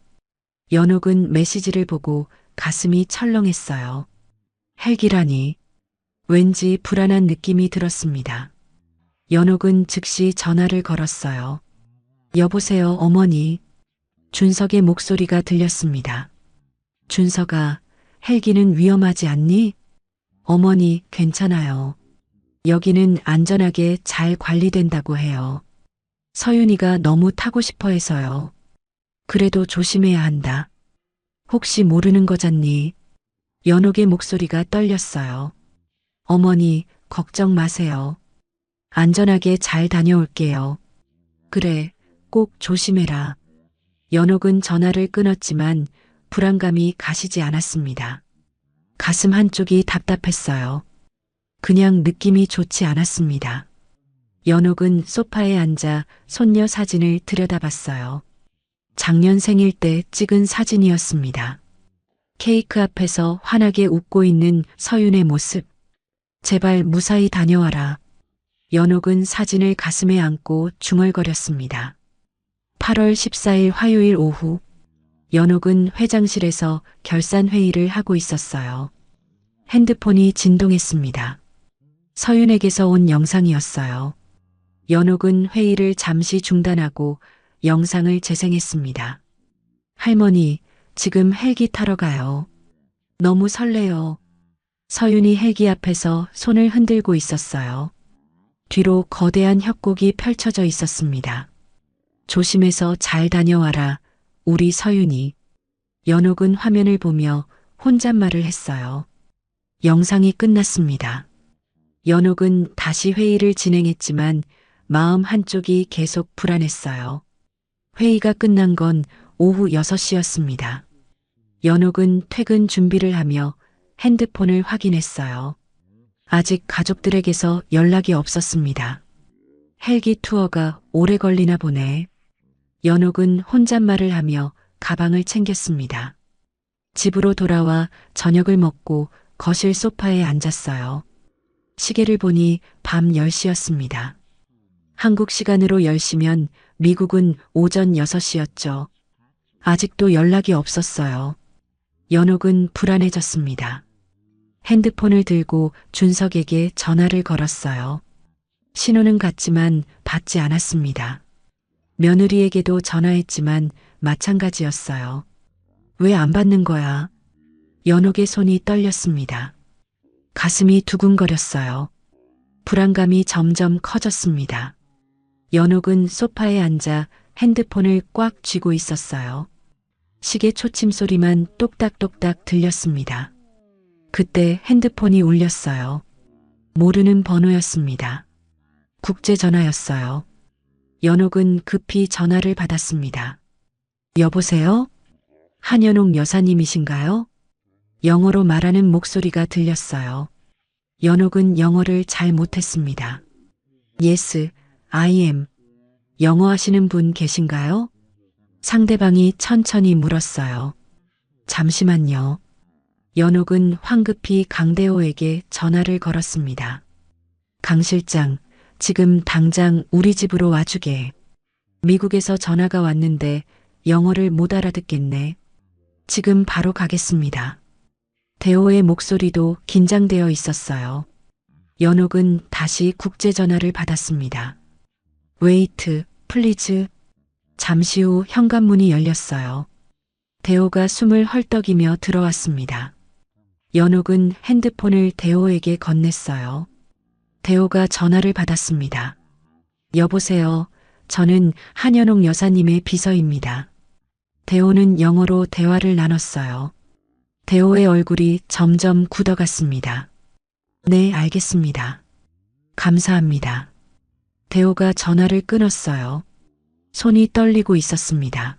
연옥은 메시지를 보고 가슴이 철렁했어요. 헬기라니. 왠지 불안한 느낌이 들었습니다. 연옥은 즉시 전화를 걸었어요. 여보세요, 어머니. 준석의 목소리가 들렸습니다. 준석아, 헬기는 위험하지 않니? 어머니, 괜찮아요. 여기는 안전하게 잘 관리된다고 해요. 서윤이가 너무 타고 싶어 해서요. 그래도 조심해야 한다. 혹시 모르는 거잖니? 연옥의 목소리가 떨렸어요. 어머니, 걱정 마세요. 안전하게 잘 다녀올게요. 그래, 꼭 조심해라. 연옥은 전화를 끊었지만 불안감이 가시지 않았습니다. 가슴 한쪽이 답답했어요. 그냥 느낌이 좋지 않았습니다. 연옥은 소파에 앉아 손녀 사진을 들여다봤어요. 작년 생일 때 찍은 사진이었습니다. 케이크 앞에서 환하게 웃고 있는 서윤의 모습. 제발 무사히 다녀와라. 연옥은 사진을 가슴에 안고 중얼거렸습니다. 8월 14일 화요일 오후, 연옥은 회장실에서 결산 회의를 하고 있었어요. 핸드폰이 진동했습니다. 서윤에게서 온 영상이었어요. 연옥은 회의를 잠시 중단하고 영상을 재생했습니다. 할머니, 지금 헬기 타러 가요. 너무 설레요. 서윤이 헬기 앞에서 손을 흔들고 있었어요. 뒤로 거대한 협곡이 펼쳐져 있었습니다. 조심해서 잘 다녀와라, 우리 서윤이. 연옥은 화면을 보며 혼잣말을 했어요. 영상이 끝났습니다. 연옥은 다시 회의를 진행했지만 마음 한쪽이 계속 불안했어요. 회의가 끝난 건 오후 6시였습니다. 연옥은 퇴근 준비를 하며 핸드폰을 확인했어요. 아직 가족들에게서 연락이 없었습니다. 헬기 투어가 오래 걸리나 보네. 연옥은 혼잣말을 하며 가방을 챙겼습니다. 집으로 돌아와 저녁을 먹고 거실 소파에 앉았어요. 시계를 보니 밤 10시였습니다. 한국 시간으로 10시면 미국은 오전 6시였죠. 아직도 연락이 없었어요. 연옥은 불안해졌습니다. 핸드폰을 들고 준석에게 전화를 걸었어요. 신호는 갔지만 받지 않았습니다. 며느리에게도 전화했지만 마찬가지였어요. 왜 안 받는 거야? 연옥의 손이 떨렸습니다. 가슴이 두근거렸어요. 불안감이 점점 커졌습니다. 연옥은 소파에 앉아 핸드폰을 꽉 쥐고 있었어요. 시계 초침 소리만 똑딱똑딱 들렸습니다. 그때 핸드폰이 울렸어요. 모르는 번호였습니다. 국제전화였어요. 연옥은 급히 전화를 받았습니다. 여보세요? 한연옥 여사님이신가요? 영어로 말하는 목소리가 들렸어요. 연옥은 영어를 잘 못했습니다. Yes, I am. 영어 하시는 분 계신가요? 상대방이 천천히 물었어요. 잠시만요. 연옥은 황급히 강대호에게 전화를 걸었습니다. 강 실장, 지금 당장 우리 집으로 와주게. 미국에서 전화가 왔는데 영어를 못 알아듣겠네. 지금 바로 가겠습니다. 대호의 목소리도 긴장되어 있었어요. 연옥은 다시 국제전화를 받았습니다. 웨이트, 플리즈. 잠시 후 현관문이 열렸어요. 대호가 숨을 헐떡이며 들어왔습니다. 연옥은 핸드폰을 대호에게 건넸어요. 대호가 전화를 받았습니다. 여보세요. 저는 한연옥 여사님의 비서입니다. 대호는 영어로 대화를 나눴어요. 대호의 얼굴이 점점 굳어갔습니다. 네, 알겠습니다. 감사합니다. 대호가 전화를 끊었어요. 손이 떨리고 있었습니다.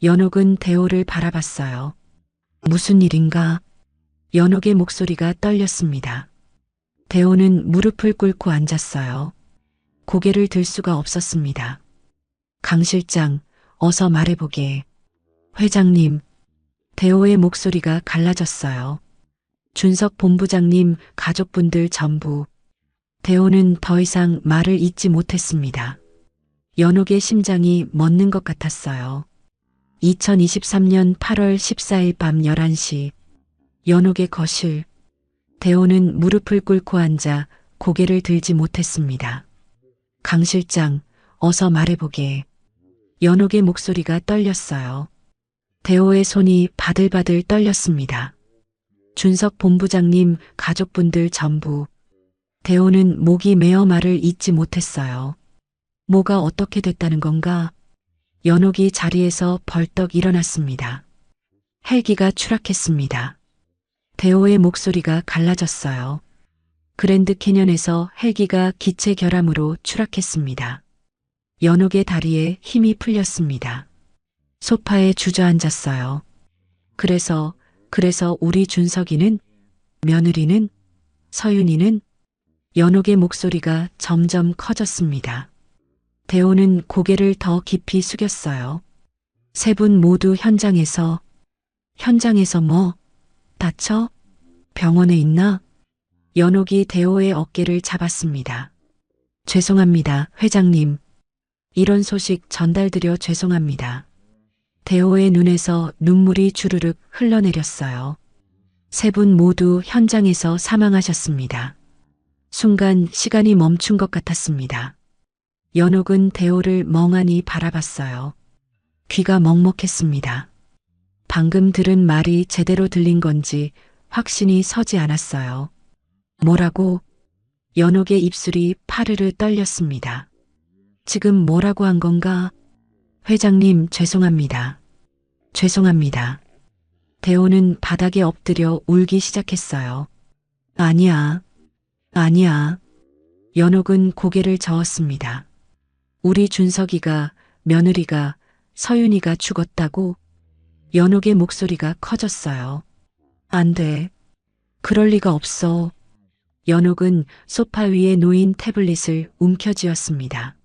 연옥은 대호를 바라봤어요. 무슨 일인가? 연옥의 목소리가 떨렸습니다. 대호는 무릎을 꿇고 앉았어요. 고개를 들 수가 없었습니다. 강 실장, 어서 말해보게. 회장님. 대호의 목소리가 갈라졌어요. 준석 본부장님, 가족분들 전부. 대호는 더 이상 말을 잇지 못했습니다. 연옥의 심장이 멎는 것 같았어요. 2023년 8월 14일 밤 11시. 연옥의 거실. 대호는 무릎을 꿇고 앉아 고개를 들지 못했습니다. 강 실장, 어서 말해보게. 연옥의 목소리가 떨렸어요. 대호의 손이 바들바들 떨렸습니다. 준석 본부장님, 가족분들 전부. 대호는 목이 메어 말을 잇지 못했어요. 뭐가 어떻게 됐다는 건가? 연옥이 자리에서 벌떡 일어났습니다. 헬기가 추락했습니다. 대호의 목소리가 갈라졌어요. 그랜드 캐년에서 헬기가 기체 결함으로 추락했습니다. 연옥의 다리에 힘이 풀렸습니다. 소파에 주저앉았어요. 그래서 우리 준석이는, 며느리는, 서윤이는. 연옥의 목소리가 점점 커졌습니다. 대호는 고개를 더 깊이 숙였어요. 세 분 모두 현장에서 뭐? 다쳐? 병원에 있나? 연옥이 대호의 어깨를 잡았습니다. 죄송합니다, 회장님. 이런 소식 전달드려 죄송합니다. 대호의 눈에서 눈물이 주르륵 흘러내렸어요. 세 분 모두 현장에서 사망하셨습니다. 순간 시간이 멈춘 것 같았습니다. 연옥은 대호를 멍하니 바라봤어요. 귀가 먹먹했습니다. 방금 들은 말이 제대로 들린 건지 확신이 서지 않았어요. 뭐라고? 연옥의 입술이 파르르 떨렸습니다. 지금 뭐라고 한 건가? 회장님, 죄송합니다. 죄송합니다. 대호는 바닥에 엎드려 울기 시작했어요. 아니야. 연옥은 고개를 저었습니다. 우리 준석이가, 며느리가, 서윤이가 죽었다고? 연옥의 목소리가 커졌어요. 안 돼. 그럴 리가 없어. 연옥은 소파 위에 놓인 태블릿을 움켜쥐었습니다.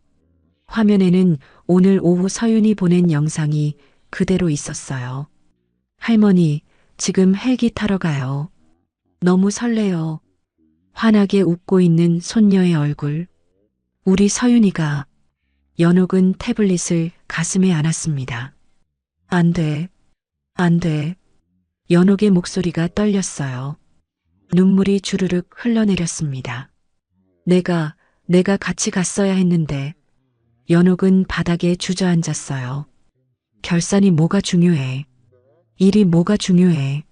화면에는 오늘 오후 서윤이 보낸 영상이 그대로 있었어요. 할머니, 지금 헬기 타러 가요. 너무 설레요. 환하게 웃고 있는 손녀의 얼굴. 우리 서윤이가. 연옥은 태블릿을 가슴에 안았습니다. 안 돼. 연옥의 목소리가 떨렸어요. 눈물이 주르륵 흘러내렸습니다. 내가 같이 갔어야 했는데. 연옥은 바닥에 주저앉았어요. 결산이 뭐가 중요해. 일이 뭐가 중요해.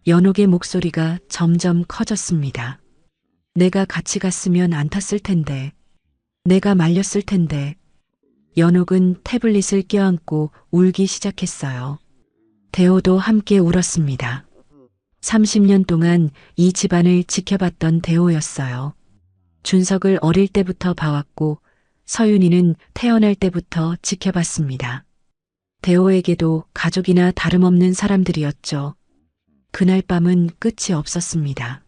연옥의 목소리가 점점 커졌습니다. 내가 같이 갔으면 안 탔을 텐데. 내가 말렸을 텐데. 연옥은 태블릿을 껴안고 울기 시작했어요. 대호도 함께 울었습니다. 30년 동안 이 집안을 지켜봤던 대호였어요. 준석을 어릴 때부터 봐왔고 서윤이는 태어날 때부터 지켜봤습니다. 대호에게도 가족이나 다름없는 사람들이었죠. 그날 밤은 끝이 없었습니다.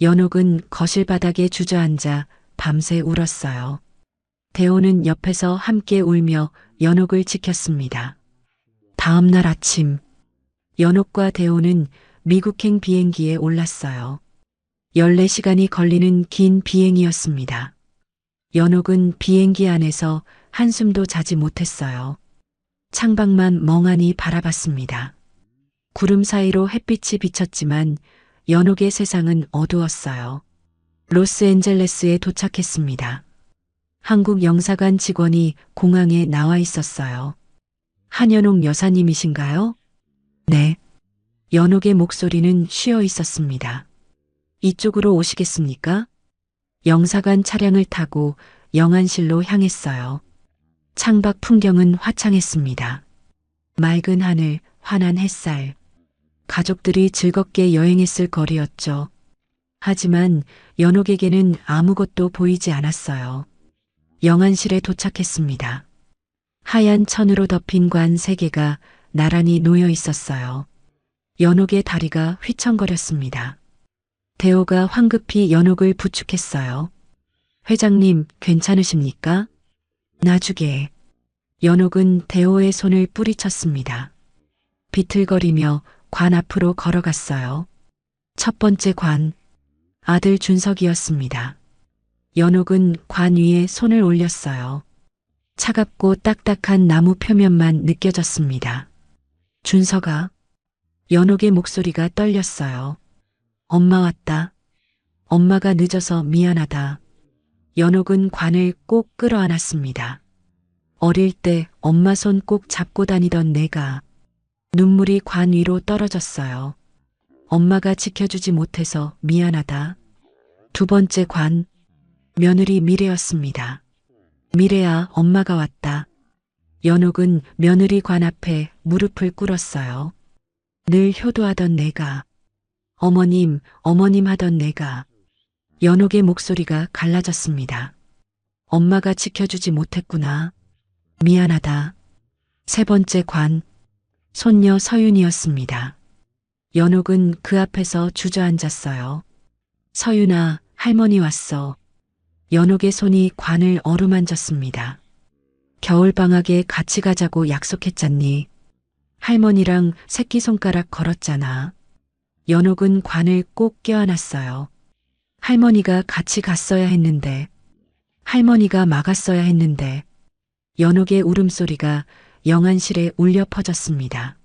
연옥은 거실 바닥에 주저앉아 밤새 울었어요. 대호는 옆에서 함께 울며 연옥을 지켰습니다. 다음 날 아침, 연옥과 대호는 미국행 비행기에 올랐어요. 14시간이 걸리는 긴 비행이었습니다. 연옥은 비행기 안에서 한숨도 자지 못했어요. 창밖만 멍하니 바라봤습니다. 구름 사이로 햇빛이 비쳤지만 연옥의 세상은 어두웠어요. 로스앤젤레스에 도착했습니다. 한국 영사관 직원이 공항에 나와 있었어요. 한연옥 여사님이신가요? 네. 연옥의 목소리는 쉬어 있었습니다. 이쪽으로 오시겠습니까? 영사관 차량을 타고 영안실로 향했어요. 창밖 풍경은 화창했습니다. 맑은 하늘, 환한 햇살. 가족들이 즐겁게 여행했을 거리였죠. 하지만 연옥에게는 아무것도 보이지 않았어요. 영안실에 도착했습니다. 하얀 천으로 덮인 관 3개가 나란히 놓여 있었어요. 연옥의 다리가 휘청거렸습니다. 대호가 황급히 연옥을 부축했어요. 회장님, 괜찮으십니까? 나주게. 연옥은 대호의 손을 뿌리쳤습니다. 비틀거리며 관 앞으로 걸어갔어요. 첫 번째 관, 아들 준석이었습니다. 연옥은 관 위에 손을 올렸어요. 차갑고 딱딱한 나무 표면만 느껴졌습니다. 준석아. 연옥의 목소리가 떨렸어요. 엄마 왔다. 엄마가 늦어서 미안하다. 연옥은 관을 꼭 끌어안았습니다. 어릴 때 엄마 손 꼭 잡고 다니던 내가. 눈물이 관 위로 떨어졌어요. 엄마가 지켜주지 못해서 미안하다. 두 번째 관, 며느리 미래였습니다. 미래야, 엄마가 왔다. 연옥은 며느리 관 앞에 무릎을 꿇었어요. 늘 효도하던 내가. 어머님, 어머님 하던 내가. 연옥의 목소리가 갈라졌습니다. 엄마가 지켜주지 못했구나. 미안하다. 세 번째 관, 손녀 서윤이었습니다. 연옥은 그 앞에서 주저앉았어요. 서윤아, 할머니 왔어. 연옥의 손이 관을 어루만졌습니다. 겨울방학에 같이 가자고 약속했잖니. 할머니랑 새끼손가락 걸었잖아. 연옥은 관을 꼭 껴안았어요. 할머니가 같이 갔어야 했는데. 할머니가 막았어야 했는데. 연옥의 울음소리가 영안실에 울려 퍼졌습니다.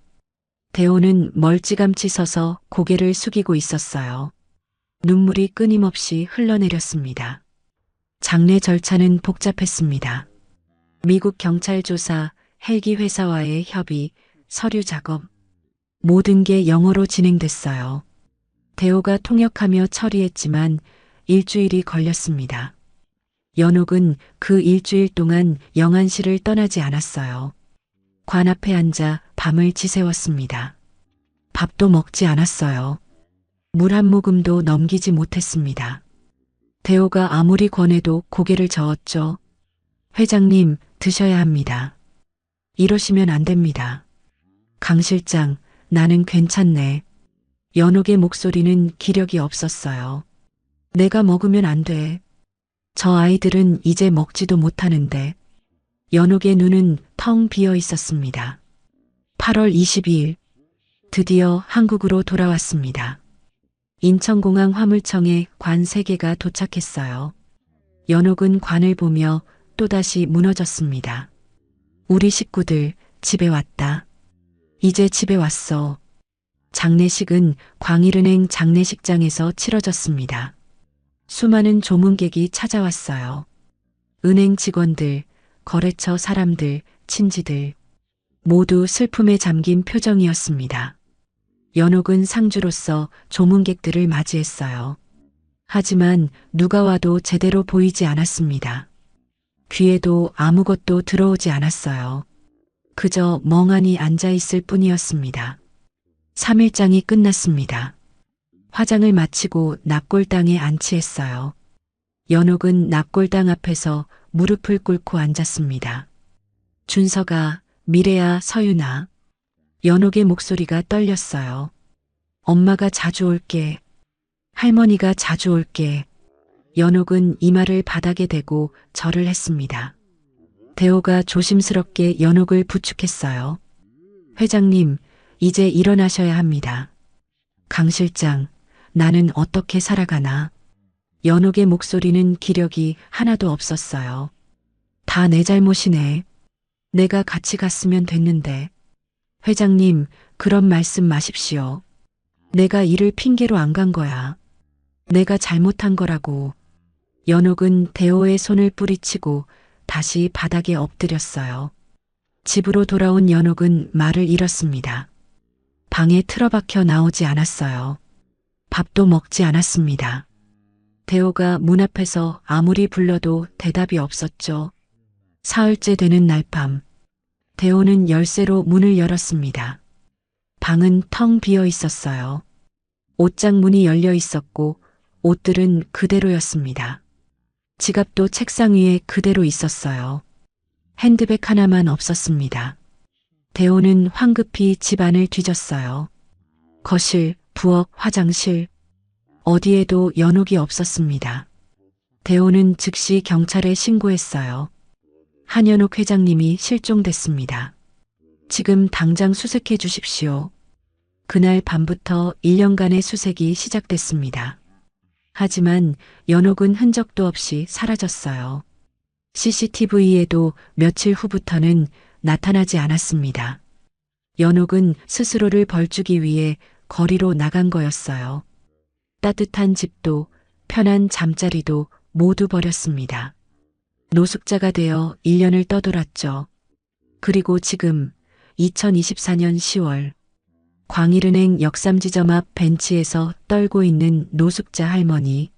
대호는 멀찌감치 서서 고개를 숙이고 있었어요. 눈물이 끊임없이 흘러내렸습니다. 장례 절차는 복잡했습니다. 미국 경찰 조사, 헬기 회사와의 협의, 서류 작업. 모든 게 영어로 진행됐어요. 대호가 통역하며 처리했지만 일주일이 걸렸습니다. 연옥은 그 일주일 동안 영안실을 떠나지 않았어요. 관 앞에 앉아 밤을 지새웠습니다. 밥도 먹지 않았어요. 물 한 모금도 넘기지 못했습니다. 대호가 아무리 권해도 고개를 저었죠. 회장님, 드셔야 합니다. 이러시면 안 됩니다. 강 실장, 나는 괜찮네. 연옥의 목소리는 기력이 없었어요. 내가 먹으면 안 돼. 저 아이들은 이제 먹지도 못하는데. 연옥의 눈은 텅 비어 있었습니다. 8월 22일, 드디어 한국으로 돌아왔습니다. 인천공항 화물청에 관 3개가 도착했어요. 연옥은 관을 보며 또다시 무너졌습니다. 우리 식구들 집에 왔다. 이제 집에 왔어. 장례식은 광일은행 장례식장에서 치러졌습니다. 수많은 조문객이 찾아왔어요. 은행 직원들, 거래처 사람들, 친지들. 모두 슬픔에 잠긴 표정이었습니다. 연옥은 상주로서 조문객들을 맞이했어요. 하지만 누가 와도 제대로 보이지 않았습니다. 귀에도 아무것도 들어오지 않았어요. 그저 멍하니 앉아있을 뿐이었습니다. 3일장이 끝났습니다. 화장을 마치고 납골당에 안치했어요. 연옥은 납골당 앞에서 무릎을 꿇고 앉았습니다. 준서가, 미래야, 서윤아. 연옥의 목소리가 떨렸어요. 엄마가 자주 올게. 할머니가 자주 올게. 연옥은 이마를 바닥에 대고 절을 했습니다. 대호가 조심스럽게 연옥을 부축했어요. 회장님, 이제 일어나셔야 합니다. 강 실장, 나는 어떻게 살아가나. 연옥의 목소리는 기력이 하나도 없었어요. 다 내 잘못이네. 내가 같이 갔으면 됐는데. 회장님, 그런 말씀 마십시오. 내가 일을 핑계로 안 간 거야. 내가 잘못한 거라고. 연옥은 대호의 손을 뿌리치고 다시 바닥에 엎드렸어요. 집으로 돌아온 연옥은 말을 잃었습니다. 방에 틀어박혀 나오지 않았어요. 밥도 먹지 않았습니다. 대호가 문 앞에서 아무리 불러도 대답이 없었죠. 사흘째 되는 날 밤, 대호는 열쇠로 문을 열었습니다. 방은 텅 비어 있었어요. 옷장 문이 열려 있었고 옷들은 그대로였습니다. 지갑도 책상 위에 그대로 있었어요. 핸드백 하나만 없었습니다. 대호는 황급히 집 안을 뒤졌어요. 거실, 부엌, 화장실, 어디에도 연옥이 없었습니다. 대호는 즉시 경찰에 신고했어요. 한연옥 회장님이 실종됐습니다. 지금 당장 수색해 주십시오. 그날 밤부터 1년간의 수색이 시작됐습니다. 하지만 연옥은 흔적도 없이 사라졌어요. CCTV에도 며칠 후부터는 나타나지 않았습니다. 연옥은 스스로를 벌주기 위해 거리로 나간 거였어요. 따뜻한 집도 편한 잠자리도 모두 버렸습니다. 노숙자가 되어 1년을 떠돌았죠. 그리고 지금 2024년 10월 광일은행 역삼지점 앞 벤치에서 떨고 있는 노숙자 할머니.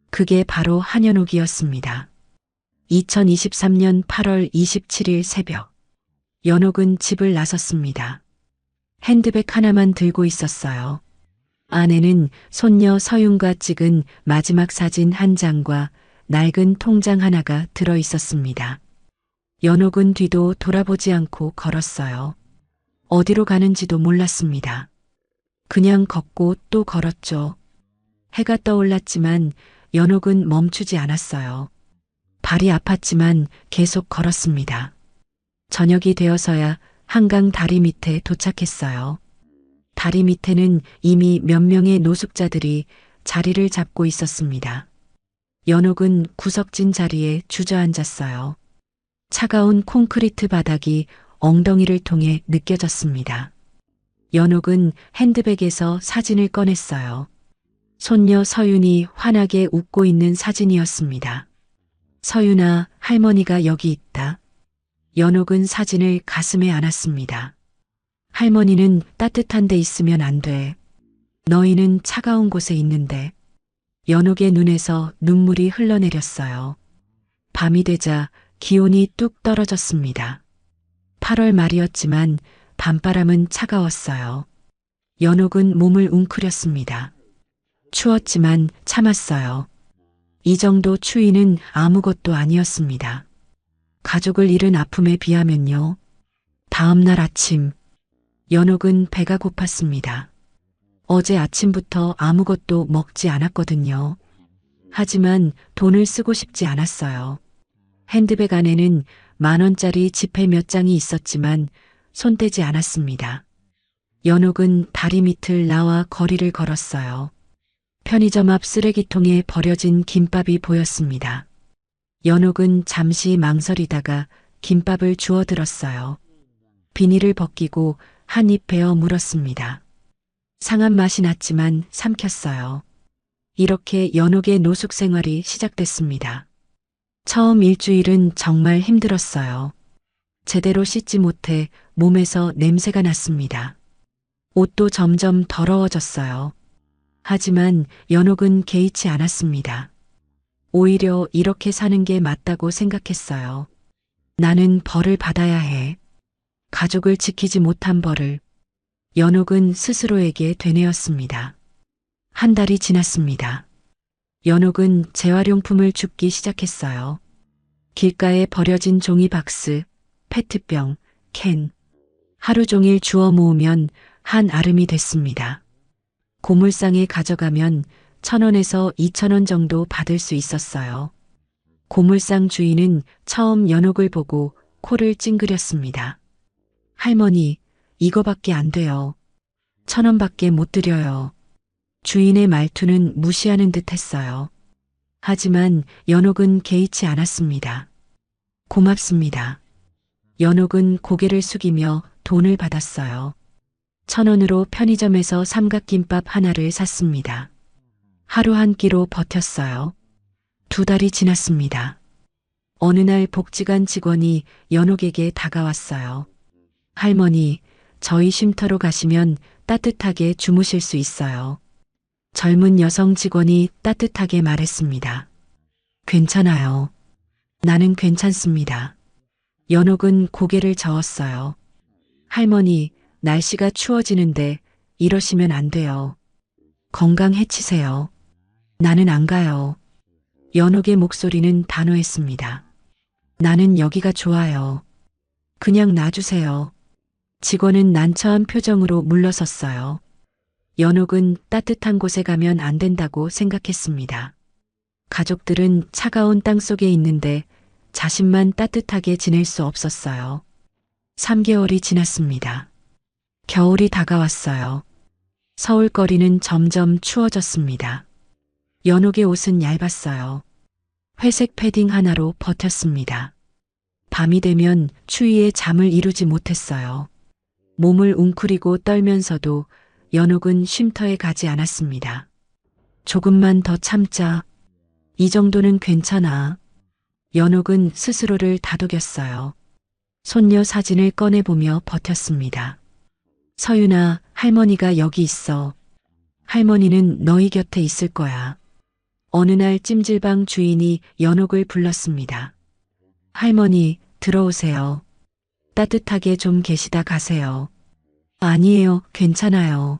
그게 바로 한연옥이었습니다. 2023년 8월 27일 새벽. 연옥은 집을 나섰습니다. 핸드백 하나만 들고 있었어요. 안에는 손녀 서윤과 찍은 마지막 사진 한 장과 낡은 통장 하나가 들어 있었습니다. 연옥은 뒤도 돌아보지 않고 걸었어요. 어디로 가는지도 몰랐습니다. 그냥 걷고 또 걸었죠. 해가 떠올랐지만 연옥은 멈추지 않았어요. 발이 아팠지만 계속 걸었습니다. 저녁이 되어서야 한강 다리 밑에 도착했어요. 다리 밑에는 이미 몇 명의 노숙자들이 자리를 잡고 있었습니다. 연옥은 구석진 자리에 주저앉았어요. 차가운 콘크리트 바닥이 엉덩이를 통해 느껴졌습니다. 연옥은 핸드백에서 사진을 꺼냈어요. 손녀 서윤이 환하게 웃고 있는 사진이었습니다. 서윤아, 할머니가 여기 있다. 연옥은 사진을 가슴에 안았습니다. 할머니는 따뜻한 데 있으면 안 돼. 너희는 차가운 곳에 있는데. 연옥의 눈에서 눈물이 흘러내렸어요. 밤이 되자 기온이 뚝 떨어졌습니다. 8월 말이었지만 밤바람은 차가웠어요. 연옥은 몸을 웅크렸습니다. 추웠지만 참았어요. 이 정도 추위는 아무것도 아니었습니다. 가족을 잃은 아픔에 비하면요. 다음 날 아침, 연옥은 배가 고팠습니다. 어제 아침부터 아무것도 먹지 않았거든요. 하지만 돈을 쓰고 싶지 않았어요. 핸드백 안에는 10,000원짜리 지폐 몇 장이 있었지만 손대지 않았습니다. 연옥은 다리 밑을 나와 거리를 걸었어요. 편의점 앞 쓰레기통에 버려진 김밥이 보였습니다. 연옥은 잠시 망설이다가 김밥을 주워들었어요. 비닐을 벗기고 한 입 베어 물었습니다. 상한 맛이 났지만 삼켰어요. 이렇게 연옥의 노숙 생활이 시작됐습니다. 처음 일주일은 정말 힘들었어요. 제대로 씻지 못해 몸에서 냄새가 났습니다. 옷도 점점 더러워졌어요. 하지만 연옥은 개의치 않았습니다. 오히려 이렇게 사는 게 맞다고 생각했어요. 나는 벌을 받아야 해. 가족을 지키지 못한 벌을. 연옥은 스스로에게 되뇌었습니다. 한 달이 지났습니다. 연옥은 재활용품을 줍기 시작했어요. 길가에 버려진 종이 박스, 페트병, 캔. 하루 종일 주워 모으면 한 아름이 됐습니다. 고물상에 가져가면 1,000원에서 2,000원 정도 받을 수 있었어요. 고물상 주인은 처음 연옥을 보고 코를 찡그렸습니다. 할머니, 이거밖에 안 돼요. 1,000원밖에 못 드려요. 주인의 말투는 무시하는 듯 했어요. 하지만 연옥은 개의치 않았습니다. 고맙습니다. 연옥은 고개를 숙이며 돈을 받았어요. 1,000원으로 편의점에서 삼각김밥 하나를 샀습니다. 하루 한 끼로 버텼어요. 2달이 지났습니다. 어느 날 복지관 직원이 연옥에게 다가왔어요. 할머니, 저희 쉼터로 가시면 따뜻하게 주무실 수 있어요. 젊은 여성 직원이 따뜻하게 말했습니다. 괜찮아요. 나는 괜찮습니다. 연옥은 고개를 저었어요. 할머니, 날씨가 추워지는데 이러시면 안 돼요. 건강 해치세요. 나는 안 가요. 연옥의 목소리는 단호했습니다. 나는 여기가 좋아요. 그냥 놔주세요. 직원은 난처한 표정으로 물러섰어요. 연옥은 따뜻한 곳에 가면 안 된다고 생각했습니다. 가족들은 차가운 땅 속에 있는데 자신만 따뜻하게 지낼 수 없었어요. 3개월이 지났습니다. 겨울이 다가왔어요. 서울 거리는 점점 추워졌습니다. 연옥의 옷은 얇았어요. 회색 패딩 하나로 버텼습니다. 밤이 되면 추위에 잠을 이루지 못했어요. 몸을 웅크리고 떨면서도 연옥은 쉼터에 가지 않았습니다. 조금만 더 참자. 이 정도는 괜찮아. 연옥은 스스로를 다독였어요. 손녀 사진을 꺼내보며 버텼습니다. 서윤아, 할머니가 여기 있어. 할머니는 너희 곁에 있을 거야. 어느 날 찜질방 주인이 연옥을 불렀습니다. 할머니, 들어오세요. 따뜻하게 좀 계시다 가세요. 아니에요, 괜찮아요.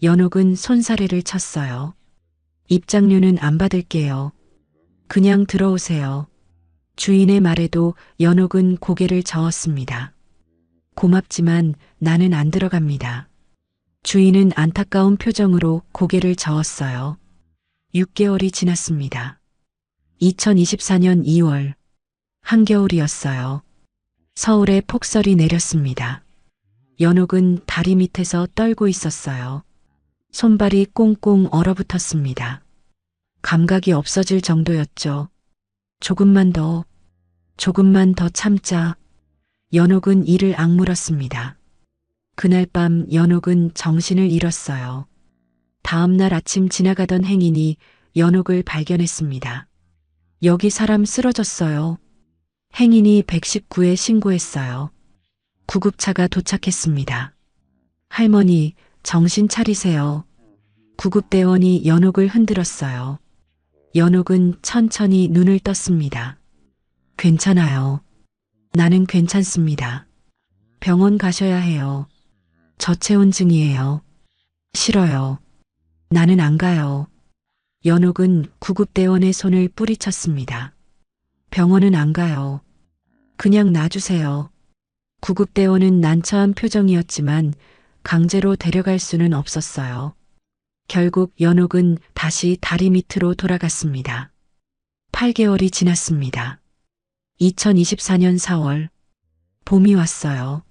연옥은 손사래를 쳤어요. 입장료는 안 받을게요. 그냥 들어오세요. 주인의 말에도 연옥은 고개를 저었습니다. 고맙지만 나는 안 들어갑니다. 주인은 안타까운 표정으로 고개를 저었어요. 6개월이 지났습니다. 2024년 2월. 한겨울이었어요. 서울에 폭설이 내렸습니다. 연옥은 다리 밑에서 떨고 있었어요. 손발이 꽁꽁 얼어붙었습니다. 감각이 없어질 정도였죠. 조금만 더 참자. 연옥은 이를 악물었습니다. 그날 밤 연옥은 정신을 잃었어요. 다음 날 아침 지나가던 행인이 연옥을 발견했습니다. 여기 사람 쓰러졌어요. 행인이 119에 신고했어요. 구급차가 도착했습니다. 할머니, 정신 차리세요. 구급대원이 연옥을 흔들었어요. 연옥은 천천히 눈을 떴습니다. 괜찮아요. 나는 괜찮습니다. 병원 가셔야 해요. 저체온증이에요. 싫어요. 나는 안 가요. 연옥은 구급대원의 손을 뿌리쳤습니다. 병원은 안 가요. 그냥 놔주세요. 구급대원은 난처한 표정이었지만 강제로 데려갈 수는 없었어요. 결국 연옥은 다시 다리 밑으로 돌아갔습니다. 8개월이 지났습니다. 2024년 4월. 봄이 왔어요.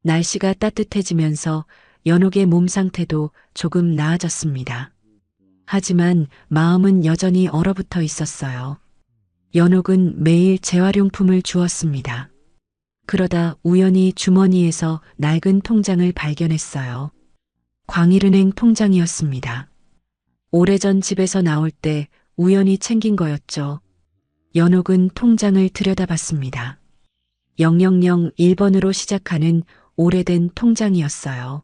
날씨가 따뜻해지면서 연옥의 몸 상태도 조금 나아졌습니다. 하지만 마음은 여전히 얼어붙어 있었어요. 연옥은 매일 재활용품을 주었습니다. 그러다 우연히 주머니에서 낡은 통장을 발견했어요. 광일은행 통장이었습니다. 오래전 집에서 나올 때 우연히 챙긴 거였죠. 연옥은 통장을 들여다봤습니다. 000 1번으로 시작하는 오래된 통장이었어요.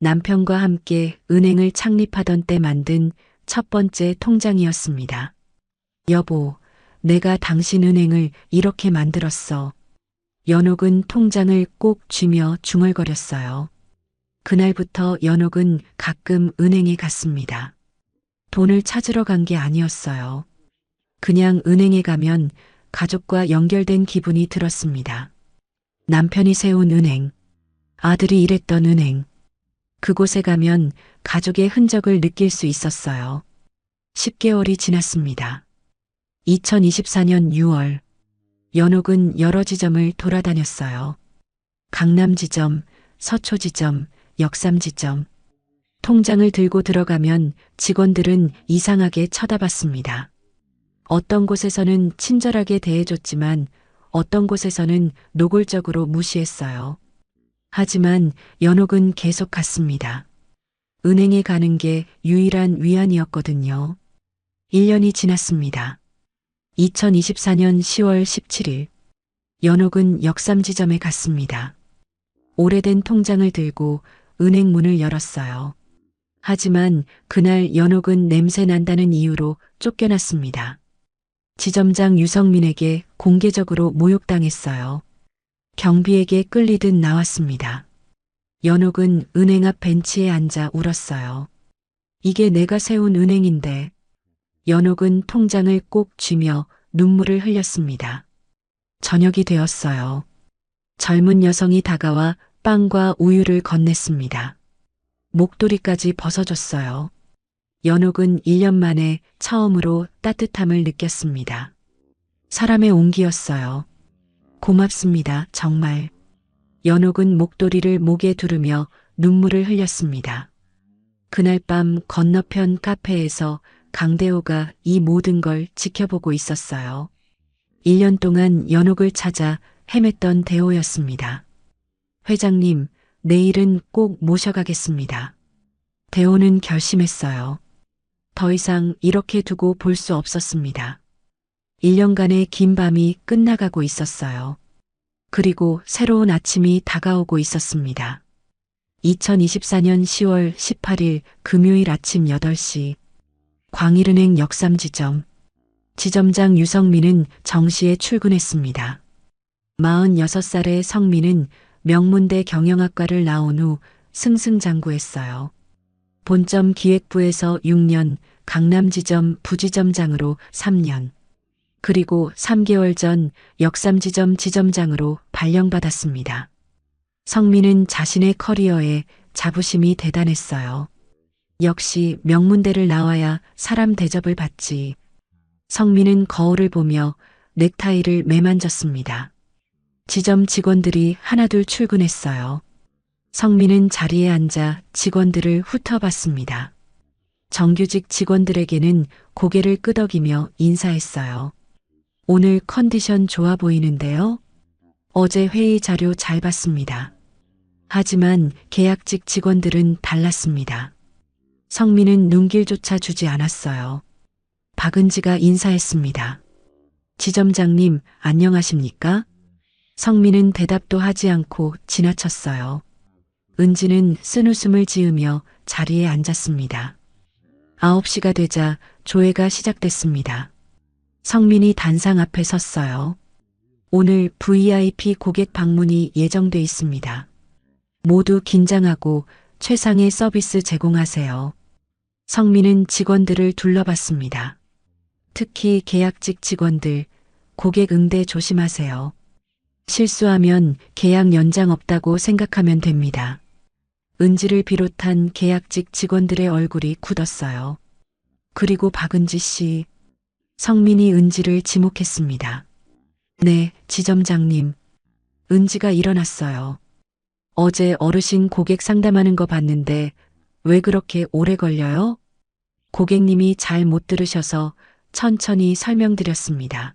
남편과 함께 은행을 창립하던 때 만든 첫 번째 통장이었습니다. 여보, 내가 당신 은행을 이렇게 만들었어. 연옥은 통장을 꼭 쥐며 중얼거렸어요. 그날부터 연옥은 가끔 은행에 갔습니다. 돈을 찾으러 간 게 아니었어요. 그냥 은행에 가면 가족과 연결된 기분이 들었습니다. 남편이 세운 은행, 아들이 일했던 은행. 그곳에 가면 가족의 흔적을 느낄 수 있었어요. 10개월이 지났습니다. 2024년 6월. 연옥은 여러 지점을 돌아다녔어요. 강남 지점, 서초 지점, 역삼 지점. 통장을 들고 들어가면 직원들은 이상하게 쳐다봤습니다. 어떤 곳에서는 친절하게 대해줬지만 어떤 곳에서는 노골적으로 무시했어요. 하지만 연옥은 계속 갔습니다. 은행에 가는 게 유일한 위안이었거든요. 1년이 지났습니다. 2024년 10월 17일, 연옥은 역삼지점에 갔습니다. 오래된 통장을 들고 은행 문을 열었어요. 하지만 그날 연옥은 냄새 난다는 이유로 쫓겨났습니다. 지점장 유성민에게 공개적으로 모욕당했어요. 경비에게 끌리듯 나왔습니다. 연옥은 은행 앞 벤치에 앉아 울었어요. 이게 내가 세운 은행인데. 연옥은 통장을 꼭 쥐며 눈물을 흘렸습니다. 저녁이 되었어요. 젊은 여성이 다가와 빵과 우유를 건넸습니다. 목도리까지 벗어줬어요. 연옥은 1년 만에 처음으로 따뜻함을 느꼈습니다. 사람의 온기였어요. 고맙습니다, 정말. 연옥은 목도리를 목에 두르며 눈물을 흘렸습니다. 그날 밤 건너편 카페에서 강대호가 이 모든 걸 지켜보고 있었어요. 1년 동안 연옥을 찾아 헤맸던 대호였습니다. 회장님, 내일은 꼭 모셔가겠습니다. 대호는 결심했어요. 더 이상 이렇게 두고 볼 수 없었습니다. 1년간의 긴 밤이 끝나가고 있었어요. 그리고 새로운 아침이 다가오고 있었습니다. 2024년 10월 18일 금요일 아침 8시, 광일은행 역삼지점. 지점장 유성민은 정시에 출근했습니다. 46살의 성민은 명문대 경영학과를 나온 후 승승장구했어요. 본점 기획부에서 6년, 강남지점 부지점장으로 3년, 그리고 3개월 전 역삼지점 지점장으로 발령받았습니다. 성민은 자신의 커리어에 자부심이 대단했어요. 역시 명문대를 나와야 사람 대접을 받지. 성민은 거울을 보며 넥타이를 매만졌습니다. 지점 직원들이 하나둘 출근했어요. 성민은 자리에 앉아 직원들을 훑어봤습니다. 정규직 직원들에게는 고개를 끄덕이며 인사했어요. 오늘 컨디션 좋아 보이는데요? 어제 회의 자료 잘 봤습니다. 하지만 계약직 직원들은 달랐습니다. 성민은 눈길조차 주지 않았어요. 박은지가 인사했습니다. 지점장님, 안녕하십니까? 성민은 대답도 하지 않고 지나쳤어요. 은지는 쓴웃음을 지으며 자리에 앉았습니다. 9시가 되자 조회가 시작됐습니다. 성민이 단상 앞에 섰어요. 오늘 VIP 고객 방문이 예정돼 있습니다. 모두 긴장하고 최상의 서비스 제공하세요. 성민은 직원들을 둘러봤습니다. 특히 계약직 직원들, 고객 응대 조심하세요. 실수하면 계약 연장 없다고 생각하면 됩니다. 은지를 비롯한 계약직 직원들의 얼굴이 굳었어요. 그리고 박은지 씨, 성민이 은지를 지목했습니다. 네, 지점장님. 은지가 일어났어요. 어제 어르신 고객 상담하는 거 봤는데 왜 그렇게 오래 걸려요? 고객님이 잘 못 들으셔서 천천히 설명드렸습니다.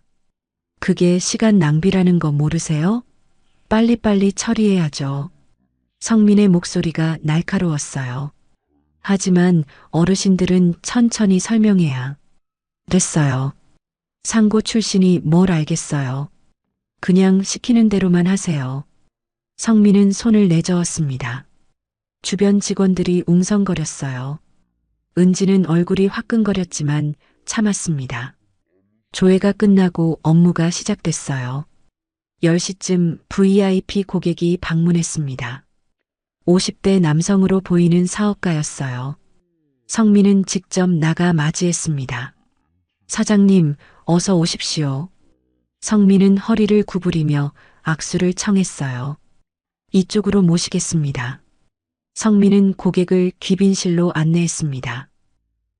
그게 시간 낭비라는 거 모르세요? 빨리빨리 처리해야죠. 성민의 목소리가 날카로웠어요. 하지만 어르신들은 천천히 설명해야 됐어요. 상고 출신이 뭘 알겠어요. 그냥 시키는 대로만 하세요. 성민은 손을 내저었습니다. 주변 직원들이 웅성거렸어요. 은지는 얼굴이 화끈거렸지만 참았습니다. 조회가 끝나고 업무가 시작됐어요. 10시쯤 VIP 고객이 방문했습니다. 50대 남성으로 보이는 사업가였어요. 성민은 직접 나가 맞이했습니다. 사장님, 어서 오십시오. 성민은 허리를 구부리며 악수를 청했어요. 이쪽으로 모시겠습니다. 성민은 고객을 귀빈실로 안내했습니다.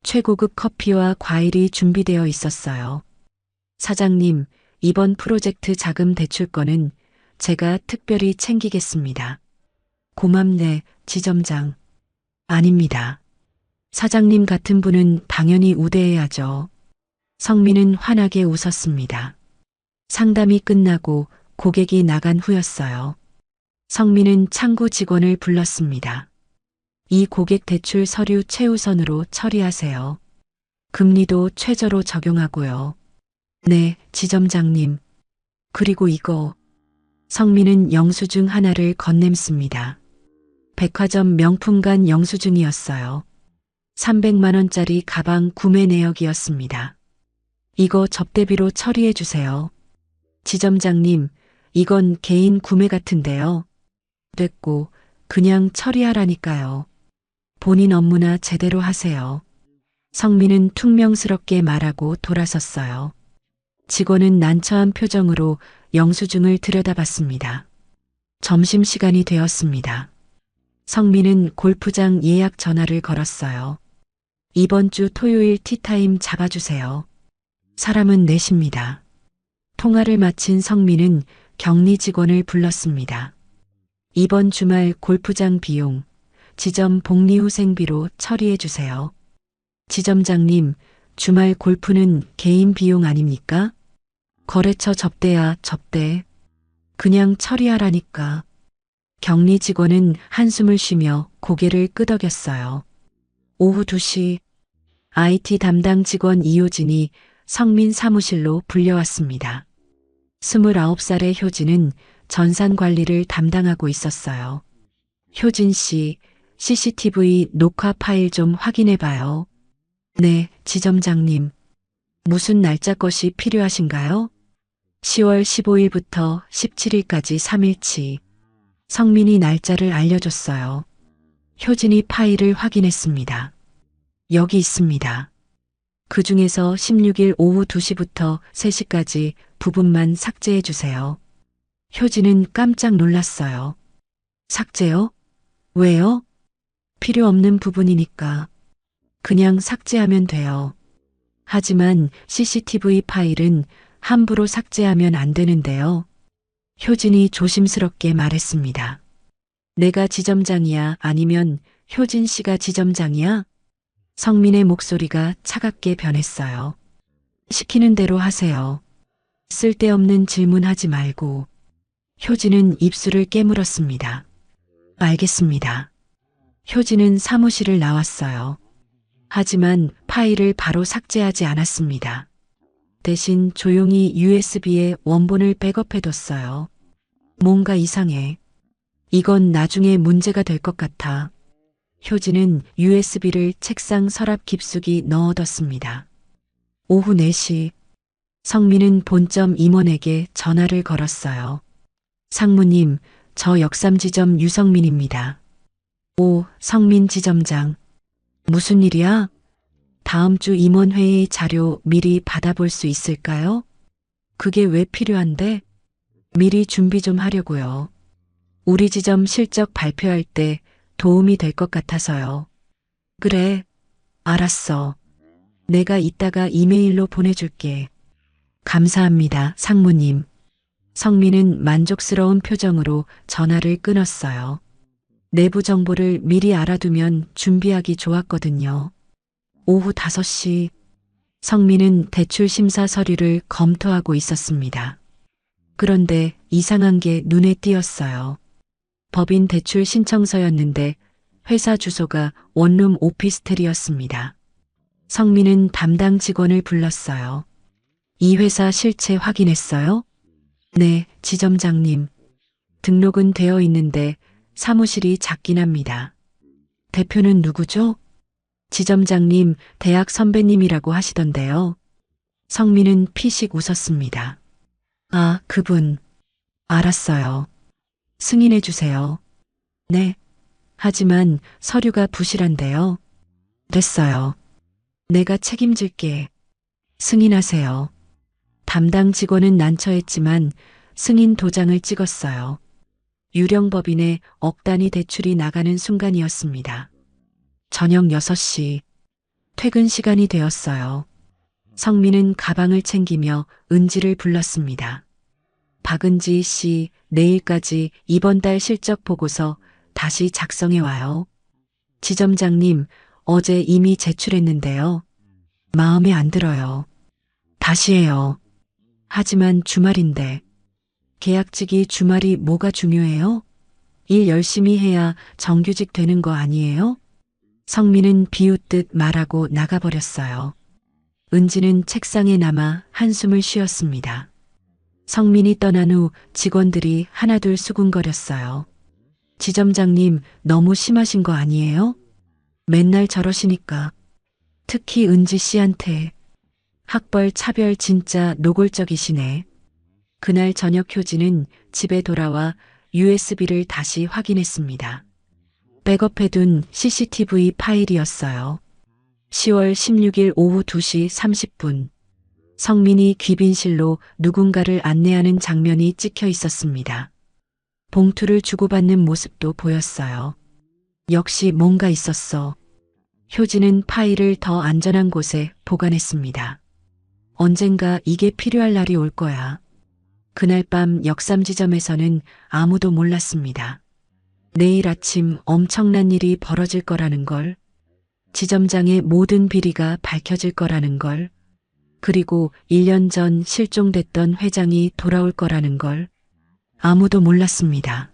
최고급 커피와 과일이 준비되어 있었어요. 사장님, 이번 프로젝트 자금 대출권은 제가 특별히 챙기겠습니다. 고맙네, 지점장. 아닙니다. 사장님 같은 분은 당연히 우대해야죠. 성민은 환하게 웃었습니다. 상담이 끝나고 고객이 나간 후였어요. 성민은 창구 직원을 불렀습니다. 이 고객 대출 서류 최우선으로 처리하세요. 금리도 최저로 적용하고요. 네, 지점장님. 그리고 이거. 성민은 영수증 하나를 건넸습니다. 백화점 명품관 영수증이었어요. 300만 원짜리 가방 구매 내역이었습니다. 이거 접대비로 처리해 주세요. 지점장님, 이건 개인 구매 같은데요. 됐고, 그냥 처리하라니까요. 본인 업무나 제대로 하세요. 성민은 퉁명스럽게 말하고 돌아섰어요. 직원은 난처한 표정으로 영수증을 들여다봤습니다. 점심시간이 되었습니다. 성민은 골프장 예약 전화를 걸었어요. 이번 주 토요일 티타임 잡아주세요. 사람은 넷입니다. 통화를 마친 성민은 격리 직원을 불렀습니다. 이번 주말 골프장 비용, 지점 복리후생비로 처리해 주세요. 지점장님, 주말 골프는 개인 비용 아닙니까? 거래처 접대야 접대. 그냥 처리하라니까. 격리 직원은 한숨을 쉬며 고개를 끄덕였어요. 오후 2시 IT 담당 직원 이효진이 성민 사무실로 불려왔습니다. 29살의 효진은 전산 관리를 담당하고 있었어요. 효진 씨, CCTV 녹화 파일 좀 확인해 봐요. 네, 지점장님. 무슨 날짜 것이 필요하신가요? 10월 15일부터 17일까지 3일치. 성민이 날짜를 알려줬어요. 효진이 파일을 확인했습니다. 여기 있습니다. 그 중에서 16일 오후 2시부터 3시까지 부분만 삭제해 주세요. 효진은 깜짝 놀랐어요. 삭제요? 왜요? 필요 없는 부분이니까. 그냥 삭제하면 돼요. 하지만 CCTV 파일은 함부로 삭제하면 안 되는데요. 효진이 조심스럽게 말했습니다. 내가 지점장이야 아니면 효진 씨가 지점장이야? 성민의 목소리가 차갑게 변했어요. 시키는 대로 하세요. 쓸데없는 질문하지 말고. 효진은 입술을 깨물었습니다. 알겠습니다. 효진은 사무실을 나왔어요. 하지만 파일을 바로 삭제하지 않았습니다. 대신 조용히 USB에 원본을 백업해뒀어요. 뭔가 이상해. 이건 나중에 문제가 될 것 같아. 효진은 USB를 책상 서랍 깊숙이 넣어뒀습니다. 오후 4시 성민은 본점 임원에게 전화를 걸었어요. 상무님, 저 역삼지점 유성민입니다. 오, 성민 지점장. 무슨 일이야? 다음 주 임원회의 자료 미리 받아볼 수 있을까요? 그게 왜 필요한데? 미리 준비 좀 하려고요. 우리 지점 실적 발표할 때 도움이 될 것 같아서요. 그래, 알았어. 내가 이따가 이메일로 보내줄게. 감사합니다, 상무님. 성민은 만족스러운 표정으로 전화를 끊었어요. 내부 정보를 미리 알아두면 준비하기 좋았거든요. 오후 5시 성민은 대출 심사 서류를 검토하고 있었습니다. 그런데 이상한 게 눈에 띄었어요. 법인 대출 신청서였는데 회사 주소가 원룸 오피스텔이었습니다. 성민은 담당 직원을 불렀어요. 이 회사 실체 확인했어요? 네, 지점장님. 등록은 되어 있는데 사무실이 작긴 합니다. 대표는 누구죠? 지점장님, 대학 선배님이라고 하시던데요. 성민은 피식 웃었습니다. 아, 그분. 알았어요. 승인해 주세요. 네. 하지만 서류가 부실한데요. 됐어요. 내가 책임질게. 승인하세요. 담당 직원은 난처했지만 승인 도장을 찍었어요. 유령법인에 억 단위 대출이 나가는 순간이었습니다. 저녁 6시. 퇴근 시간이 되었어요. 성민은 가방을 챙기며 은지를 불렀습니다. 박은지 씨, 내일까지 이번 달 실적 보고서 다시 작성해 와요. 지점장님, 어제 이미 제출했는데요. 마음에 안 들어요. 다시 해요. 하지만 주말인데. 계약직이 주말이 뭐가 중요해요? 일 열심히 해야 정규직 되는 거 아니에요? 성민은 비웃듯 말하고 나가버렸어요. 은지는 책상에 남아 한숨을 쉬었습니다. 성민이 떠난 후 직원들이 하나둘 수군거렸어요. 지점장님, 너무 심하신 거 아니에요? 맨날 저러시니까. 특히 은지 씨한테. 학벌 차별 진짜 노골적이시네. 그날 저녁 효진은 집에 돌아와 USB를 다시 확인했습니다. 백업해둔 CCTV 파일이었어요. 10월 16일 오후 2시 30분. 성민이 귀빈실로 누군가를 안내하는 장면이 찍혀 있었습니다. 봉투를 주고받는 모습도 보였어요. 역시 뭔가 있었어. 효진은 파일을 더 안전한 곳에 보관했습니다. 언젠가 이게 필요할 날이 올 거야. 그날 밤 역삼지점에서는 아무도 몰랐습니다. 내일 아침 엄청난 일이 벌어질 거라는 걸, 지점장의 모든 비리가 밝혀질 거라는 걸, 그리고 1년 전 실종됐던 회장이 돌아올 거라는 걸 아무도 몰랐습니다.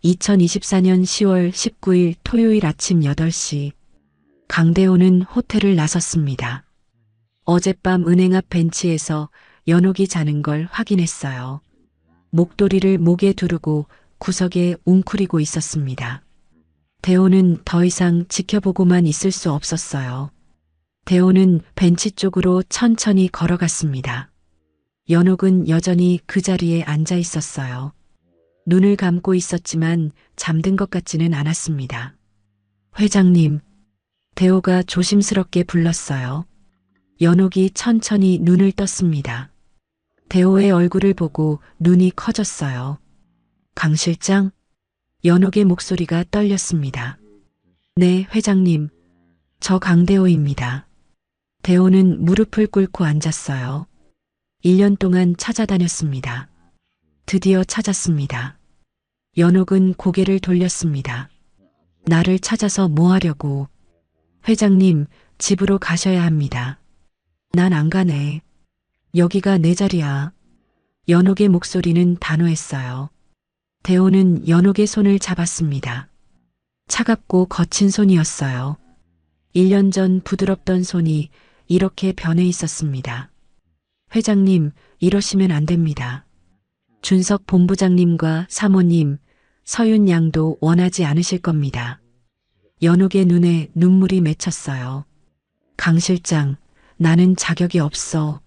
2024년 10월 19일 토요일 아침 8시 강대호는 호텔을 나섰습니다. 어젯밤 은행 앞 벤치에서 연옥이 자는 걸 확인했어요. 목도리를 목에 두르고 구석에 웅크리고 있었습니다. 대호는 더 이상 지켜보고만 있을 수 없었어요. 대호는 벤치 쪽으로 천천히 걸어갔습니다. 연옥은 여전히 그 자리에 앉아 있었어요. 눈을 감고 있었지만 잠든 것 같지는 않았습니다. 회장님, 대호가 조심스럽게 불렀어요. 연옥이 천천히 눈을 떴습니다. 대호의 얼굴을 보고 눈이 커졌어요. 강 실장? 연옥의 목소리가 떨렸습니다. 네, 회장님. 저 강대호입니다. 대호는 무릎을 꿇고 앉았어요. 1년 동안 찾아다녔습니다. 드디어 찾았습니다. 연옥은 고개를 돌렸습니다. 나를 찾아서 뭐 하려고? 회장님, 집으로 가셔야 합니다. 난 안 가네. 여기가 내 자리야. 연옥의 목소리는 단호했어요. 대호는 연옥의 손을 잡았습니다. 차갑고 거친 손이었어요. 1년 전 부드럽던 손이 이렇게 변해 있었습니다. 회장님, 이러시면 안 됩니다. 준석 본부장님과 사모님, 서윤 양도 원하지 않으실 겁니다. 연옥의 눈에 눈물이 맺혔어요. 강 실장, 나는 자격이 없어.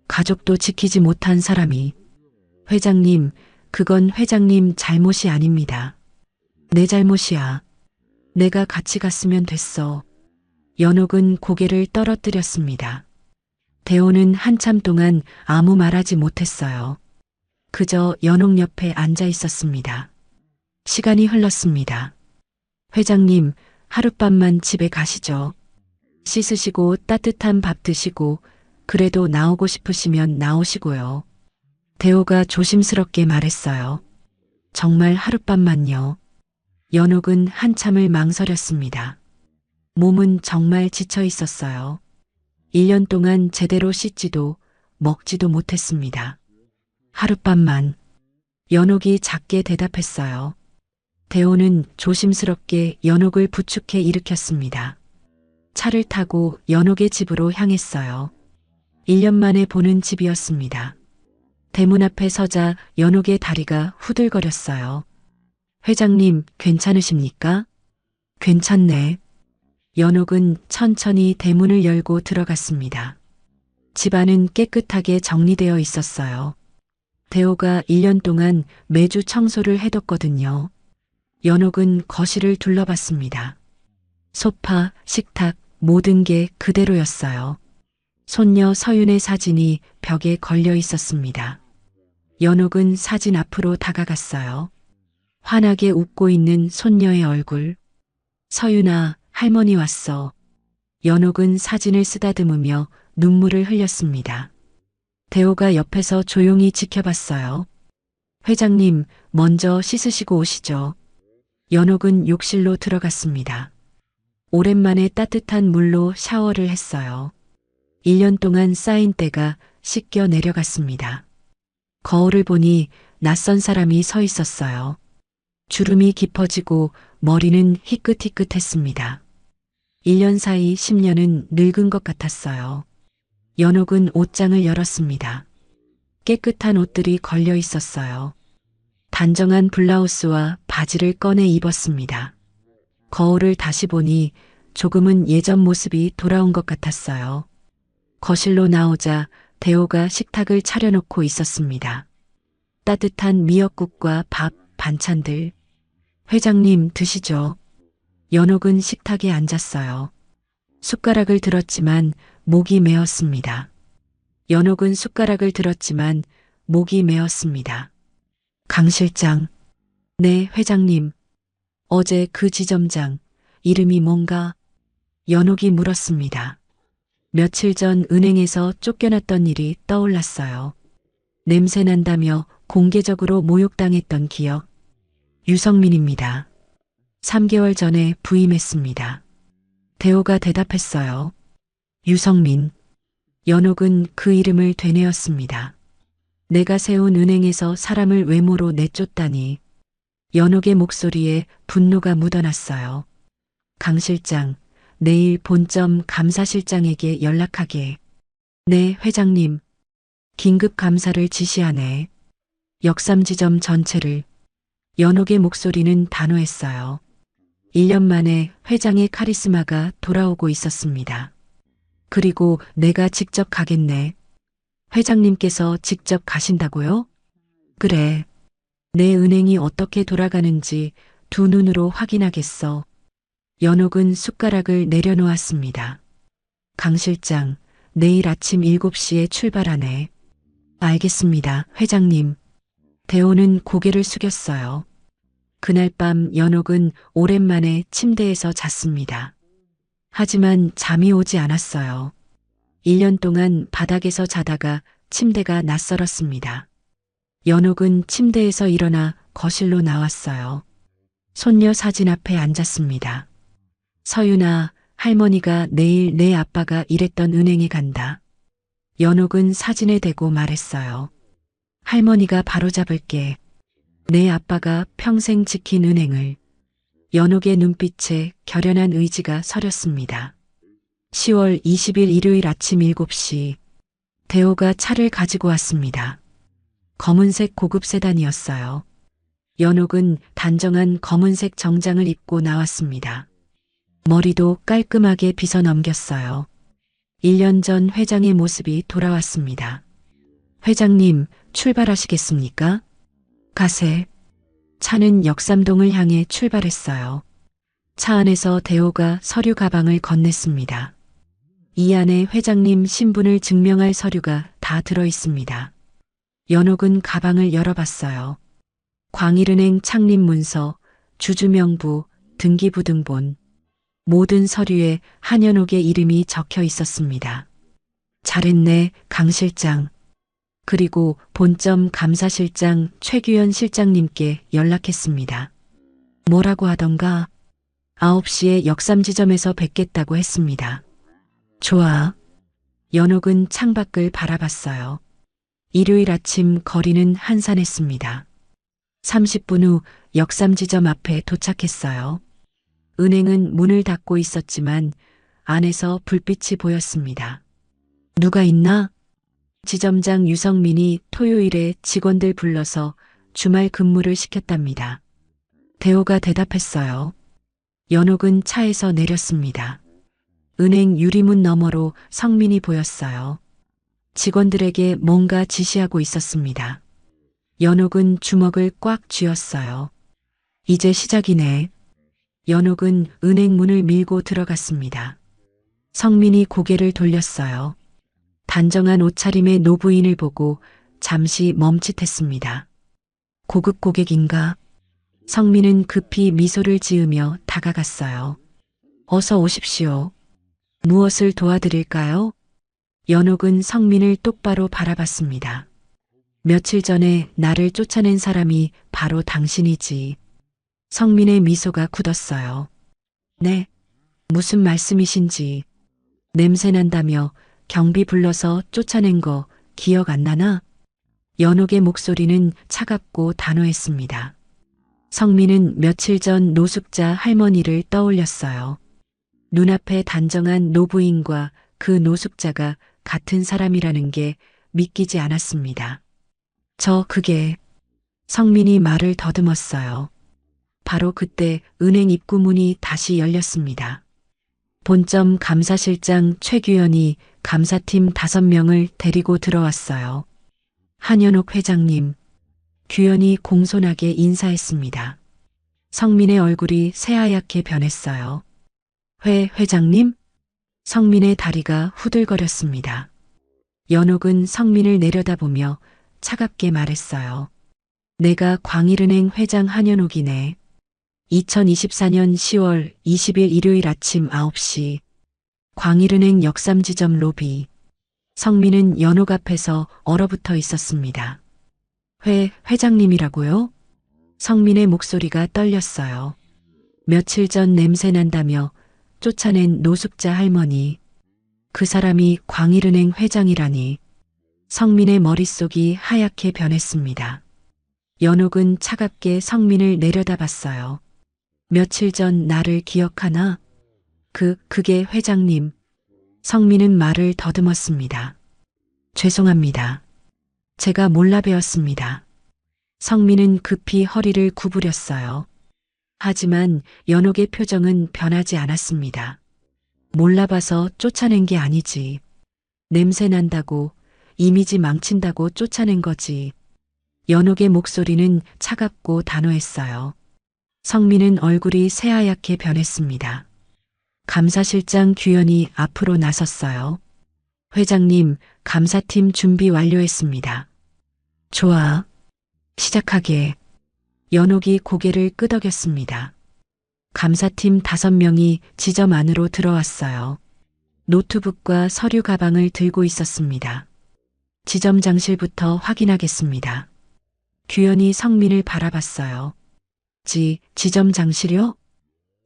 가족도 지키지 못한 사람이. 회장님, 그건 회장님 잘못이 아닙니다. 내 잘못이야. 내가 같이 갔으면 됐어. 연옥은 고개를 떨어뜨렸습니다. 대호는 한참 동안 아무 말하지 못했어요. 그저 연옥 옆에 앉아 있었습니다. 시간이 흘렀습니다. 회장님, 하룻밤만 집에 가시죠. 씻으시고 따뜻한 밥 드시고 그래도 나오고 싶으시면 나오시고요. 대호가 조심스럽게 말했어요. 정말 하룻밤만요. 연옥은 한참을 망설였습니다. 몸은 정말 지쳐 있었어요. 1년 동안 제대로 씻지도 먹지도 못했습니다. 하룻밤만. 연옥이 작게 대답했어요. 대호는 조심스럽게 연옥을 부축해 일으켰습니다. 차를 타고 연옥의 집으로 향했어요. 1년 만에 보는 집이었습니다. 대문 앞에 서자 연옥의 다리가 후들거렸어요. 회장님, 괜찮으십니까? 괜찮네. 연옥은 천천히 대문을 열고 들어갔습니다. 집안은 깨끗하게 정리되어 있었어요. 대호가 1년 동안 매주 청소를 해뒀거든요. 연옥은 거실을 둘러봤습니다. 소파, 식탁, 모든 게 그대로였어요. 손녀 서윤의 사진이 벽에 걸려 있었습니다. 연옥은 사진 앞으로 다가갔어요. 환하게 웃고 있는 손녀의 얼굴. 서윤아, 할머니 왔어. 연옥은 사진을 쓰다듬으며 눈물을 흘렸습니다. 대호가 옆에서 조용히 지켜봤어요. 회장님, 먼저 씻으시고 오시죠. 연옥은 욕실로 들어갔습니다. 오랜만에 따뜻한 물로 샤워를 했어요. 1년 동안 쌓인 때가 씻겨 내려갔습니다. 거울을 보니 낯선 사람이 서 있었어요. 주름이 깊어지고 머리는 희끗희끗했습니다. 1년 사이 10년은 늙은 것 같았어요. 연옥은 옷장을 열었습니다. 깨끗한 옷들이 걸려 있었어요. 단정한 블라우스와 바지를 꺼내 입었습니다. 거울을 다시 보니 조금은 예전 모습이 돌아온 것 같았어요. 거실로 나오자 대호가 식탁을 차려놓고 있었습니다. 따뜻한 미역국과 밥, 반찬들. 회장님 드시죠. 연옥은 식탁에 앉았어요. 숟가락을 들었지만 목이 메었습니다. 연옥은 숟가락을 들었지만 목이 메었습니다. 강 실장. 네, 회장님. 어제 그 지점장, 이름이 뭔가? 연옥이 물었습니다. 며칠 전 은행에서 쫓겨났던 일이 떠올랐어요. 냄새 난다며 공개적으로 모욕당했던 기억. 유성민입니다. 3개월 전에 부임했습니다. 대호가 대답했어요. 유성민. 연옥은 그 이름을 되뇌었습니다. 내가 세운 은행에서 사람을 외모로 내쫓다니. 연옥의 목소리에 분노가 묻어났어요. 강 실장, 내일 본점 감사실장에게 연락하게. 네, 회장님. 긴급 감사를 지시하네. 역삼지점 전체를. 연옥의 목소리는 단호했어요. 1년 만에 회장의 카리스마가 돌아오고 있었습니다. 그리고 내가 직접 가겠네. 회장님께서 직접 가신다고요? 그래. 내 은행이 어떻게 돌아가는지 두 눈으로 확인하겠어. 연옥은 숟가락을 내려놓았습니다. 강 실장, 내일 아침 7시에 출발하네. 알겠습니다, 회장님. 대호는 고개를 숙였어요. 그날 밤 연옥은 오랜만에 침대에서 잤습니다. 하지만 잠이 오지 않았어요. 1년 동안 바닥에서 자다가 침대가 낯설었습니다. 연옥은 침대에서 일어나 거실로 나왔어요. 손녀 사진 앞에 앉았습니다. 서윤아, 할머니가 내일 내 아빠가 일했던 은행에 간다. 연옥은 사진에 대고 말했어요. 할머니가 바로잡을게. 내 아빠가 평생 지킨 은행을. 연옥의 눈빛에 결연한 의지가 서렸습니다. 10월 20일 일요일 아침 7시 대호가 차를 가지고 왔습니다. 검은색 고급 세단이었어요. 연옥은 단정한 검은색 정장을 입고 나왔습니다. 머리도 깔끔하게 빗어 넘겼어요. 1년 전 회장의 모습이 돌아왔습니다. 회장님, 출발하시겠습니까? 가세. 차는 역삼동을 향해 출발했어요. 차 안에서 대호가 서류 가방을 건넸습니다. 이 안에 회장님 신분을 증명할 서류가 다 들어 있습니다. 연옥은 가방을 열어봤어요. 광일은행 창립 문서, 주주명부, 등기부등본. 모든 서류에 한연옥의 이름이 적혀 있었습니다. 잘했네, 강 실장. 그리고 본점 감사실장 최규현 실장님께 연락했습니다. 뭐라고 하던가? 9시에 역삼지점에서 뵙겠다고 했습니다. 좋아. 연옥은 창밖을 바라봤어요. 일요일 아침 거리는 한산했습니다. 30분 후 역삼지점 앞에 도착했어요. 은행은 문을 닫고 있었지만 안에서 불빛이 보였습니다. 누가 있나? 지점장 유성민이 토요일에 직원들 불러서 주말 근무를 시켰답니다. 대호가 대답했어요. 연옥은 차에서 내렸습니다. 은행 유리문 너머로 성민이 보였어요. 직원들에게 뭔가 지시하고 있었습니다. 연옥은 주먹을 꽉 쥐었어요. 이제 시작이네. 연옥은 은행 문을 밀고 들어갔습니다. 성민이 고개를 돌렸어요. 단정한 옷차림의 노부인을 보고 잠시 멈칫했습니다. 고급 고객인가? 성민은 급히 미소를 지으며 다가갔어요. 어서 오십시오. 무엇을 도와드릴까요? 연옥은 성민을 똑바로 바라봤습니다. 며칠 전에 나를 쫓아낸 사람이 바로 당신이지. 성민의 미소가 굳었어요. 네, 무슨 말씀이신지. 냄새난다며 경비 불러서 쫓아낸 거 기억 안 나나? 연옥의 목소리는 차갑고 단호했습니다. 성민은 며칠 전 노숙자 할머니를 떠올렸어요. 눈앞에 단정한 노부인과 그 노숙자가 같은 사람이라는 게 믿기지 않았습니다. 그게 성민이 말을 더듬었어요. 바로 그때 은행 입구문이 다시 열렸습니다. 본점 감사실장 최규현이 감사팀 5명을 데리고 들어왔어요. 한현옥 회장님, 규현이 공손하게 인사했습니다. 성민의 얼굴이 새하얗게 변했어요. 회장님? 성민의 다리가 후들거렸습니다. 연옥은 성민을 내려다보며 차갑게 말했어요. 내가 광일은행 회장 한현옥이네. 2024년 10월 20일 일요일 아침 9시 광일은행 역삼지점 로비. 성민은 연옥 앞에서 얼어붙어 있었습니다. 회장님이라고요? 성민의 목소리가 떨렸어요. 며칠 전 냄새 난다며 쫓아낸 노숙자 할머니. 그 사람이 광일은행 회장이라니. 성민의 머릿속이 하얗게 변했습니다. 연옥은 차갑게 성민을 내려다봤어요. 며칠 전 나를 기억하나? 그게 회장님. 성민은 말을 더듬었습니다. 죄송합니다. 제가 몰라 배웠습니다. 성민은 급히 허리를 구부렸어요. 하지만 연옥의 표정은 변하지 않았습니다. 몰라봐서 쫓아낸 게 아니지. 냄새 난다고, 이미지 망친다고 쫓아낸 거지. 연옥의 목소리는 차갑고 단호했어요. 성민은 얼굴이 새하얗게 변했습니다. 감사실장 규현이 앞으로 나섰어요. 회장님, 감사팀 준비 완료했습니다. 좋아. 시작하게. 연옥이 고개를 끄덕였습니다. 감사팀 5명이 지점 안으로 들어왔어요. 노트북과 서류 가방을 들고 있었습니다. 지점장실부터 확인하겠습니다. 규현이 성민을 바라봤어요. 지점장실요?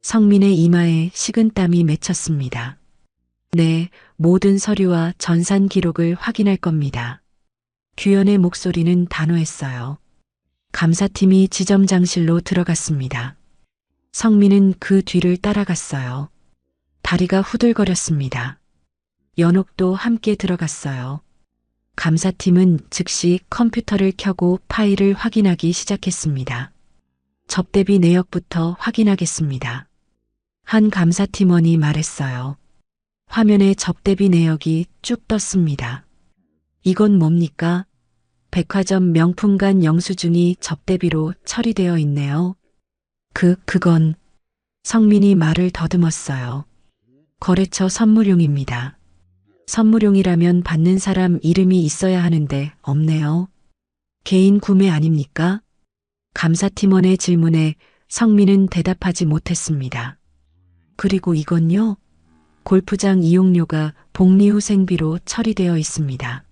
성민의 이마에 식은땀이 맺혔습니다. 네, 모든 서류와 전산 기록을 확인할 겁니다. 규현의 목소리는 단호했어요. 감사팀이 지점장실로 들어갔습니다. 성민은 그 뒤를 따라갔어요. 다리가 후들거렸습니다. 연옥도 함께 들어갔어요. 감사팀은 즉시 컴퓨터를 켜고 파일을 확인하기 시작했습니다. 접대비 내역부터 확인하겠습니다. 한 감사팀원이 말했어요. 화면에 접대비 내역이 쭉 떴습니다. 이건 뭡니까? 백화점 명품관 영수증이 접대비로 처리되어 있네요. 그건 성민이 말을 더듬었어요. 거래처 선물용입니다. 선물용이라면 받는 사람 이름이 있어야 하는데 없네요. 개인 구매 아닙니까? 감사팀원의 질문에 성민은 대답하지 못했습니다. 그리고 이건요? 골프장 이용료가 복리후생비로 처리되어 있습니다.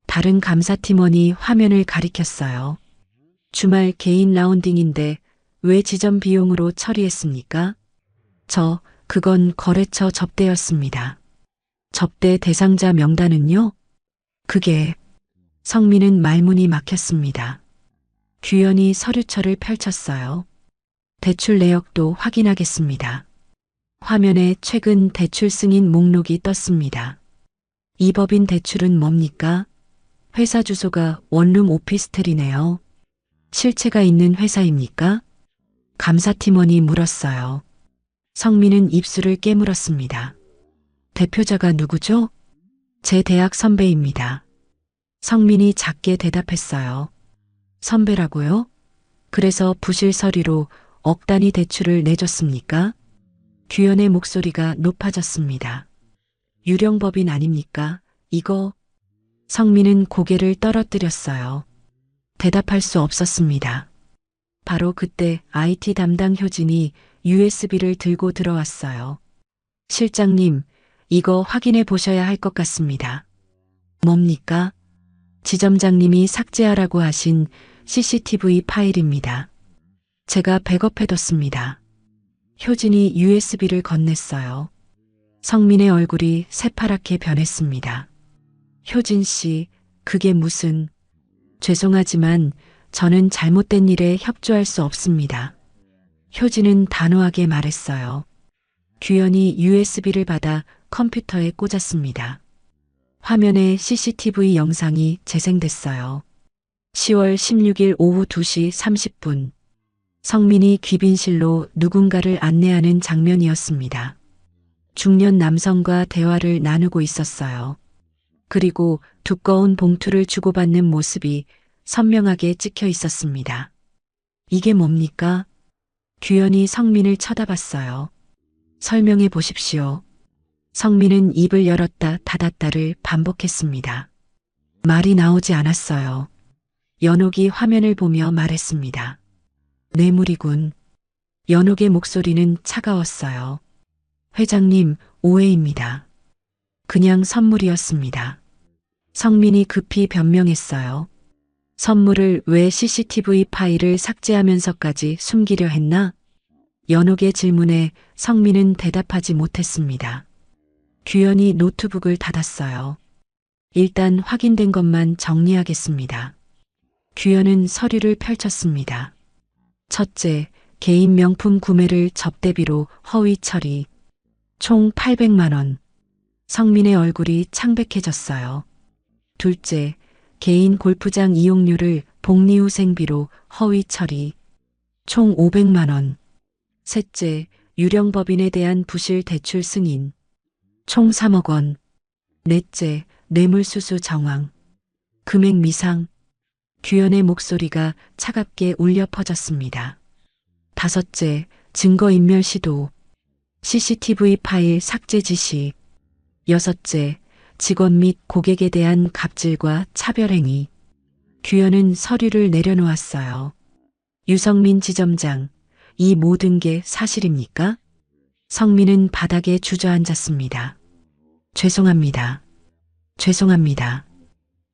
다른 감사팀원이 화면을 가리켰어요. 주말 개인 라운딩인데 왜 지점 비용으로 처리했습니까? 그건 거래처 접대였습니다. 접대 대상자 명단은요? 그게 성민은 말문이 막혔습니다. 규현이 서류철을 펼쳤어요. 대출 내역도 확인하겠습니다. 화면에 최근 대출 승인 목록이 떴습니다. 이 법인 대출은 뭡니까? 회사 주소가 원룸 오피스텔이네요. 실체가 있는 회사입니까? 감사팀원이 물었어요. 성민은 입술을 깨물었습니다. 대표자가 누구죠? 제 대학 선배입니다. 성민이 작게 대답했어요. 선배라고요? 그래서 부실 서류로 억 단위 대출을 내줬습니까? 규현의 목소리가 높아졌습니다. 유령법인 아닙니까? 이거. 성민은 고개를 떨어뜨렸어요. 대답할 수 없었습니다. 바로 그때 IT 담당 효진이 USB를 들고 들어왔어요. 실장님, 이거 확인해 보셔야 할 것 같습니다. 뭡니까? 지점장님이 삭제하라고 하신 CCTV 파일입니다. 제가 백업해뒀습니다. 효진이 USB를 건넸어요. 성민의 얼굴이 새파랗게 변했습니다. 효진 씨, 그게 무슨... 죄송하지만 저는 잘못된 일에 협조할 수 없습니다. 효진은 단호하게 말했어요. 규현이 USB를 받아 컴퓨터에 꽂았습니다. 화면에 CCTV 영상이 재생됐어요. 10월 16일 오후 2시 30분. 성민이 귀빈실로 누군가를 안내하는 장면이었습니다. 중년 남성과 대화를 나누고 있었어요. 그리고 두꺼운 봉투를 주고받는 모습이 선명하게 찍혀 있었습니다. 이게 뭡니까? 규현이 성민을 쳐다봤어요. 설명해 보십시오. 성민은 입을 열었다 닫았다를 반복했습니다. 말이 나오지 않았어요. 연옥이 화면을 보며 말했습니다. 뇌물이군. 연옥의 목소리는 차가웠어요. 회장님, 오해입니다. 그냥 선물이었습니다. 성민이 급히 변명했어요. 선물을 왜 CCTV 파일을 삭제하면서까지 숨기려 했나? 연옥의 질문에 성민은 대답하지 못했습니다. 규현이 노트북을 닫았어요. 일단 확인된 것만 정리하겠습니다. 규현은 서류를 펼쳤습니다. 첫째, 개인 명품 구매를 접대비로 허위 처리. 총 800만 원. 성민의 얼굴이 창백해졌어요. 둘째, 개인 골프장 이용료를 복리후생비로 허위 처리. 총 500만 원. 셋째, 유령법인에 대한 부실 대출 승인. 총 3억 원. 넷째, 뇌물수수 정황. 금액 미상. 규현의 목소리가 차갑게 울려 퍼졌습니다. 다섯째, 증거인멸 시도. CCTV 파일 삭제 지시. 여섯째, 직원 및 고객에 대한 갑질과 차별행위. 규현은 서류를 내려놓았어요. 유성민 지점장, 이 모든 게 사실입니까? 성민은 바닥에 주저앉았습니다. 죄송합니다. 죄송합니다.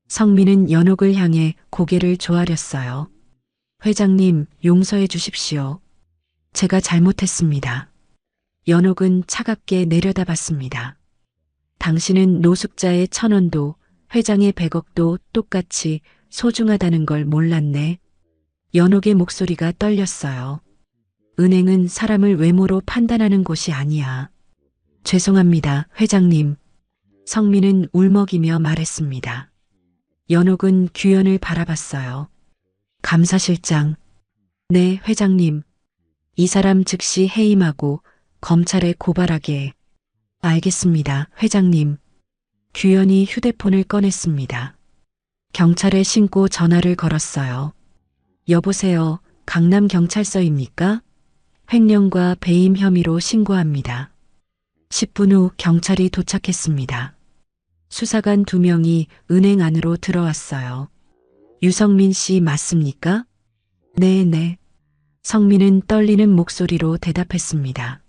성민은 연옥을 향해 고개를 조아렸어요. 회장님, 용서해 주십시오. 제가 잘못했습니다. 연옥은 차갑게 내려다봤습니다. 당신은 노숙자의 1,000원도 회장의 100억도 똑같이 소중하다는 걸 몰랐네. 연옥의 목소리가 떨렸어요. 은행은 사람을 외모로 판단하는 곳이 아니야. 죄송합니다, 회장님. 성민은 울먹이며 말했습니다. 연옥은 규현을 바라봤어요. 감사실장. 네, 회장님. 이 사람 즉시 해임하고 검찰에 고발하게. 알겠습니다, 회장님. 규현이 휴대폰을 꺼냈습니다. 경찰에 신고 전화를 걸었어요. 여보세요, 강남경찰서입니까? 횡령과 배임 혐의로 신고합니다. 10분 후 경찰이 도착했습니다. 수사관 2명이 은행 안으로 들어왔어요. 유성민 씨 맞습니까? 네. 성민은 떨리는 목소리로 대답했습니다.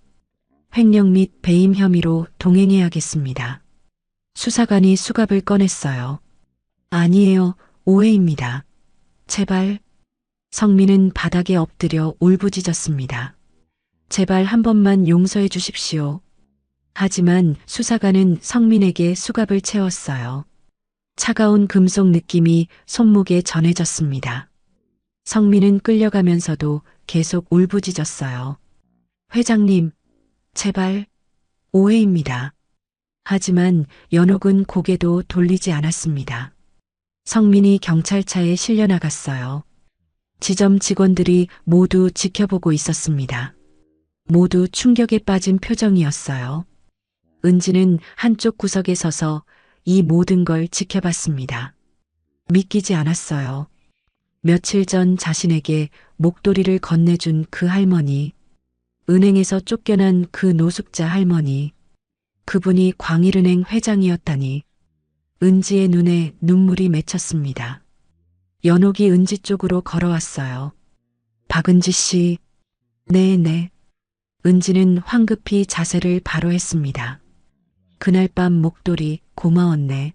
횡령 및 배임 혐의로 동행해야겠습니다. 수사관이 수갑을 꺼냈어요. 아니에요, 오해입니다. 제발. 성민은 바닥에 엎드려 울부짖었습니다. 제발 한 번만 용서해 주십시오. 하지만 수사관은 성민에게 수갑을 채웠어요. 차가운 금속 느낌이 손목에 전해졌습니다. 성민은 끌려가면서도 계속 울부짖었어요. 회장님, 제발. 오해입니다. 하지만 연옥은 고개도 돌리지 않았습니다. 성민이 경찰차에 실려 나갔어요. 지점 직원들이 모두 지켜보고 있었습니다. 모두 충격에 빠진 표정이었어요. 은지는 한쪽 구석에 서서 이 모든 걸 지켜봤습니다. 믿기지 않았어요. 며칠 전 자신에게 목도리를 건네준 그 할머니, 은행에서 쫓겨난 그 노숙자 할머니, 그분이 광일은행 회장이었다니. 은지의 눈에 눈물이 맺혔습니다. 연옥이 은지 쪽으로 걸어왔어요. 박은지 씨. 네. 은지는 황급히 자세를 바로 했습니다. 그날 밤 목도리 고마웠네.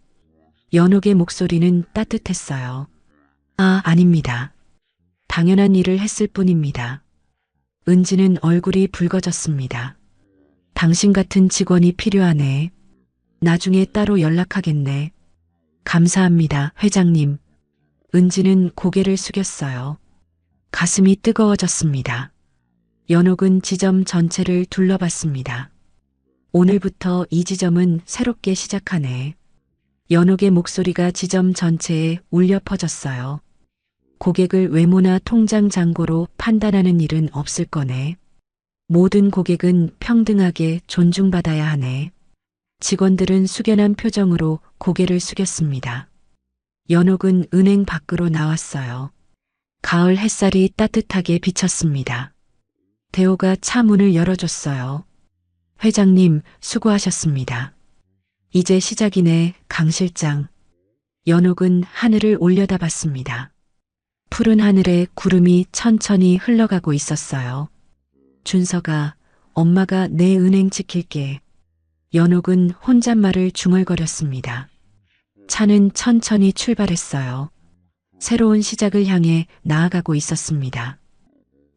연옥의 목소리는 따뜻했어요. 아닙니다. 당연한 일을 했을 뿐입니다. 은지는 얼굴이 붉어졌습니다. 당신 같은 직원이 필요하네. 나중에 따로 연락하겠네. 감사합니다, 회장님. 은지는 고개를 숙였어요. 가슴이 뜨거워졌습니다. 연옥은 지점 전체를 둘러봤습니다. 오늘부터 이 지점은 새롭게 시작하네. 연옥의 목소리가 지점 전체에 울려 퍼졌어요. 고객을 외모나 통장 잔고로 판단하는 일은 없을 거네. 모든 고객은 평등하게 존중받아야 하네. 직원들은 숙연한 표정으로 고개를 숙였습니다. 연옥은 은행 밖으로 나왔어요. 가을 햇살이 따뜻하게 비쳤습니다. 대호가 차 문을 열어줬어요. 회장님, 수고하셨습니다. 이제 시작이네, 강 실장. 연옥은 하늘을 올려다봤습니다. 푸른 하늘에 구름이 천천히 흘러가고 있었어요. 준서가, 엄마가 내 은행 지킬게. 연옥은 혼잣말을 중얼거렸습니다. 차는 천천히 출발했어요. 새로운 시작을 향해 나아가고 있었습니다.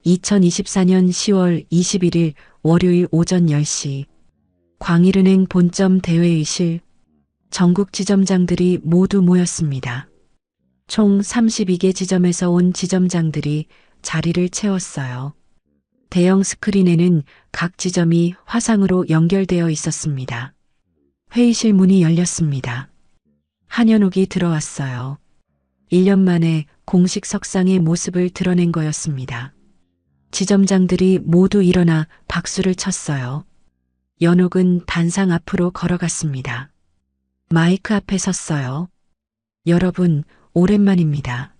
2024년 10월 21일 월요일 오전 10시 광일은행 본점 대회의실 전국 지점장들이 모두 모였습니다. 총 32개 지점에서 온 지점장들이 자리를 채웠어요. 대형 스크린에는 각 지점이 화상으로 연결되어 있었습니다. 회의실 문이 열렸습니다. 한현옥이 들어왔어요. 1년 만에 공식 석상의 모습을 드러낸 거였습니다. 지점장들이 모두 일어나 박수를 쳤어요. 연옥은 단상 앞으로 걸어갔습니다. 마이크 앞에 섰어요. 여러분, 오랜만입니다.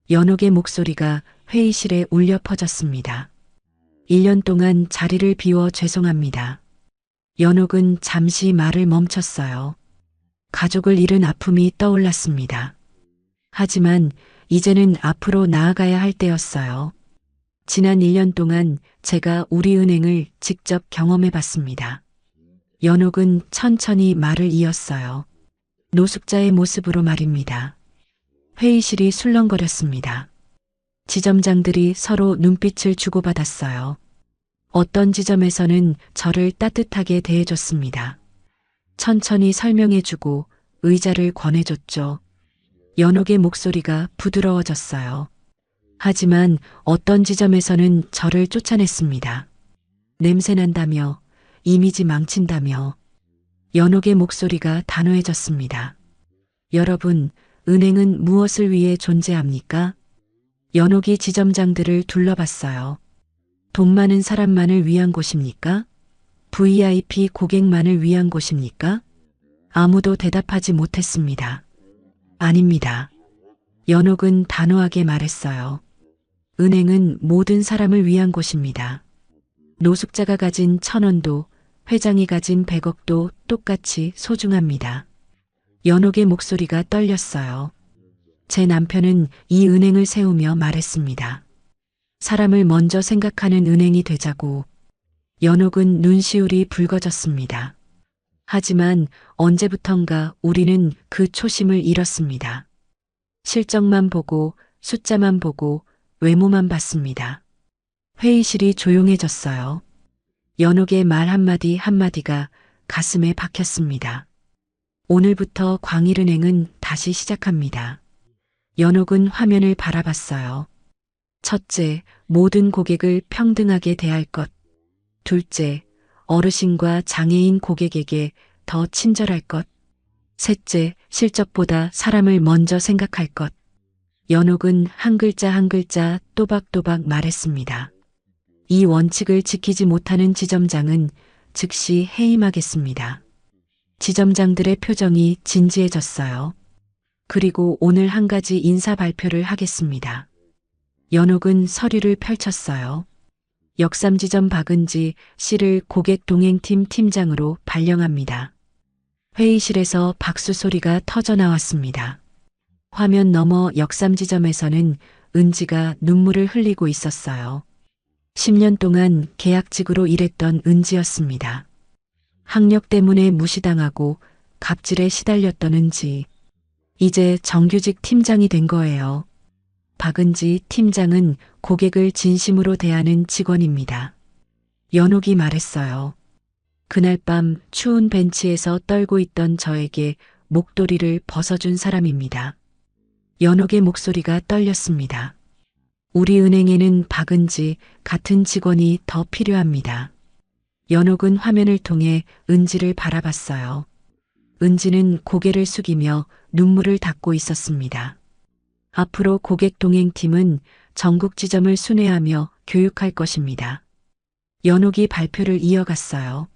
연옥의 목소리가 회의실에 울려 퍼졌습니다. 1년 동안 자리를 비워 죄송합니다. 연옥은 잠시 말을 멈췄어요. 가족을 잃은 아픔이 떠올랐습니다. 하지만 이제는 앞으로 나아가야 할 때였어요. 지난 1년 동안 제가 우리 은행을 직접 경험해 봤습니다. 연옥은 천천히 말을 이었어요. 노숙자의 모습으로 말입니다. 회의실이 술렁거렸습니다. 지점장들이 서로 눈빛을 주고받았어요. 어떤 지점에서는 저를 따뜻하게 대해줬습니다. 천천히 설명해주고 의자를 권해줬죠. 연옥의 목소리가 부드러워졌어요. 하지만 어떤 지점에서는 저를 쫓아냈습니다. 냄새난다며, 이미지 망친다며. 연옥의 목소리가 단호해졌습니다. 여러분, 은행은 무엇을 위해 존재합니까? 연옥이 지점장들을 둘러봤어요. 돈 많은 사람만을 위한 곳입니까? VIP 고객만을 위한 곳입니까? 아무도 대답하지 못했습니다. 아닙니다. 연옥은 단호하게 말했어요. 은행은 모든 사람을 위한 곳입니다. 노숙자가 가진 1,000원도 회장이 가진 100억도 똑같이 소중합니다. 연옥의 목소리가 떨렸어요. 제 남편은 이 은행을 세우며 말했습니다. 사람을 먼저 생각하는 은행이 되자고. 연옥은 눈시울이 붉어졌습니다. 하지만 언제부턴가 우리는 그 초심을 잃었습니다. 실적만 보고 숫자만 보고 외모만 봤습니다. 회의실이 조용해졌어요. 연옥의 말 한마디 한마디가 가슴에 박혔습니다. 오늘부터 광일은행은 다시 시작합니다. 연옥은 화면을 바라봤어요. 첫째, 모든 고객을 평등하게 대할 것. 둘째, 어르신과 장애인 고객에게 더 친절할 것. 셋째, 실적보다 사람을 먼저 생각할 것. 연옥은 한 글자 한 글자 또박또박 말했습니다. 이 원칙을 지키지 못하는 지점장은 즉시 해임하겠습니다. 지점장들의 표정이 진지해졌어요. 그리고 오늘 한 가지 인사 발표를 하겠습니다. 연옥은 서류를 펼쳤어요. 역삼지점 박은지 씨를 고객동행팀 팀장으로 발령합니다. 회의실에서 박수 소리가 터져 나왔습니다. 화면 너머 역삼지점에서는 은지가 눈물을 흘리고 있었어요. 10년 동안 계약직으로 일했던 은지였습니다. 학력 때문에 무시당하고 갑질에 시달렸던 은지. 이제 정규직 팀장이 된 거예요. 박은지 팀장은 고객을 진심으로 대하는 직원입니다. 연옥이 말했어요. 그날 밤 추운 벤치에서 떨고 있던 저에게 목도리를 벗어준 사람입니다. 연옥의 목소리가 떨렸습니다. 우리 은행에는 박은지 같은 직원이 더 필요합니다. 연옥은 화면을 통해 은지를 바라봤어요. 은지는 고개를 숙이며 눈물을 닦고 있었습니다. 앞으로 고객동행팀은 전국 지점을 순회하며 교육할 것입니다. 연옥이 발표를 이어갔어요.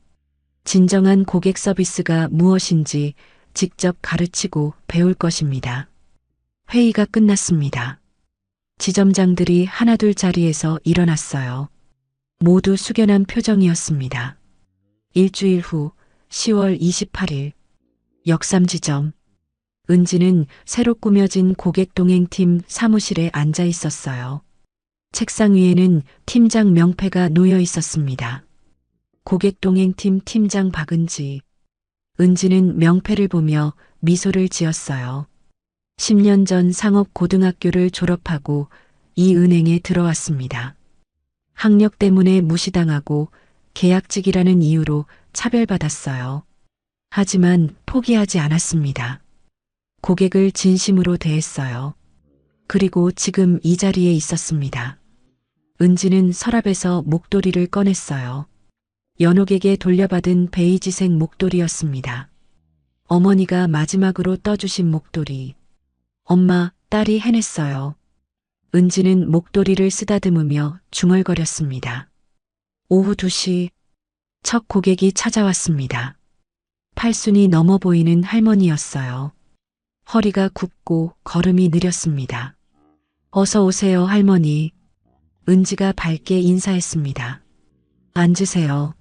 진정한 고객 서비스가 무엇인지 직접 가르치고 배울 것입니다. 회의가 끝났습니다. 지점장들이 하나둘 자리에서 일어났어요. 모두 숙연한 표정이었습니다. 일주일 후 10월 28일 역삼지점 은지는 새로 꾸며진 고객동행팀 사무실에 앉아 있었어요. 책상 위에는 팀장 명패가 놓여 있었습니다. 고객동행팀 팀장 박은지. 은지는 명패를 보며 미소를 지었어요. 10년 전 상업고등학교를 졸업하고 이 은행에 들어왔습니다. 학력 때문에 무시당하고 계약직이라는 이유로 차별받았어요. 하지만 포기하지 않았습니다. 고객을 진심으로 대했어요. 그리고 지금 이 자리에 있었습니다. 은지는 서랍에서 목도리를 꺼냈어요. 연옥에게 돌려받은 베이지색 목도리였습니다. 어머니가 마지막으로 떠주신 목도리. 엄마, 딸이 해냈어요. 은지는 목도리를 쓰다듬으며 중얼거렸습니다. 오후 2시 첫 고객이 찾아왔습니다. 팔순이 넘어 보이는 할머니였어요. 허리가 굽고 걸음이 느렸습니다. 어서 오세요, 할머니. 은지가 밝게 인사했습니다. 앉으세요.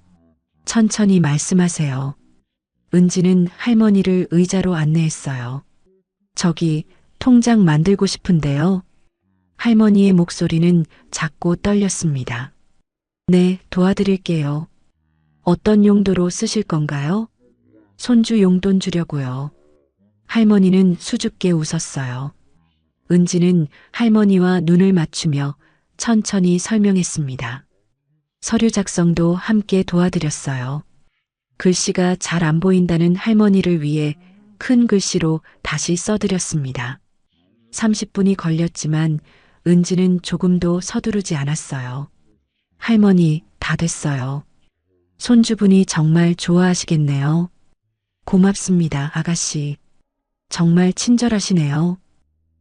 천천히 말씀하세요. 은지는 할머니를 의자로 안내했어요. 저기 통장 만들고 싶은데요. 할머니의 목소리는 작고 떨렸습니다. 네, 도와드릴게요. 어떤 용도로 쓰실 건가요? 손주 용돈 주려고요. 할머니는 수줍게 웃었어요. 은지는 할머니와 눈을 맞추며 천천히 설명했습니다. 서류 작성도 함께 도와드렸어요. 글씨가 잘 안 보인다는 할머니를 위해 큰 글씨로 다시 써드렸습니다. 30분이 걸렸지만 은지는 조금도 서두르지 않았어요. 할머니, 다 됐어요. 손주분이 정말 좋아하시겠네요. 고맙습니다, 아가씨. 정말 친절하시네요.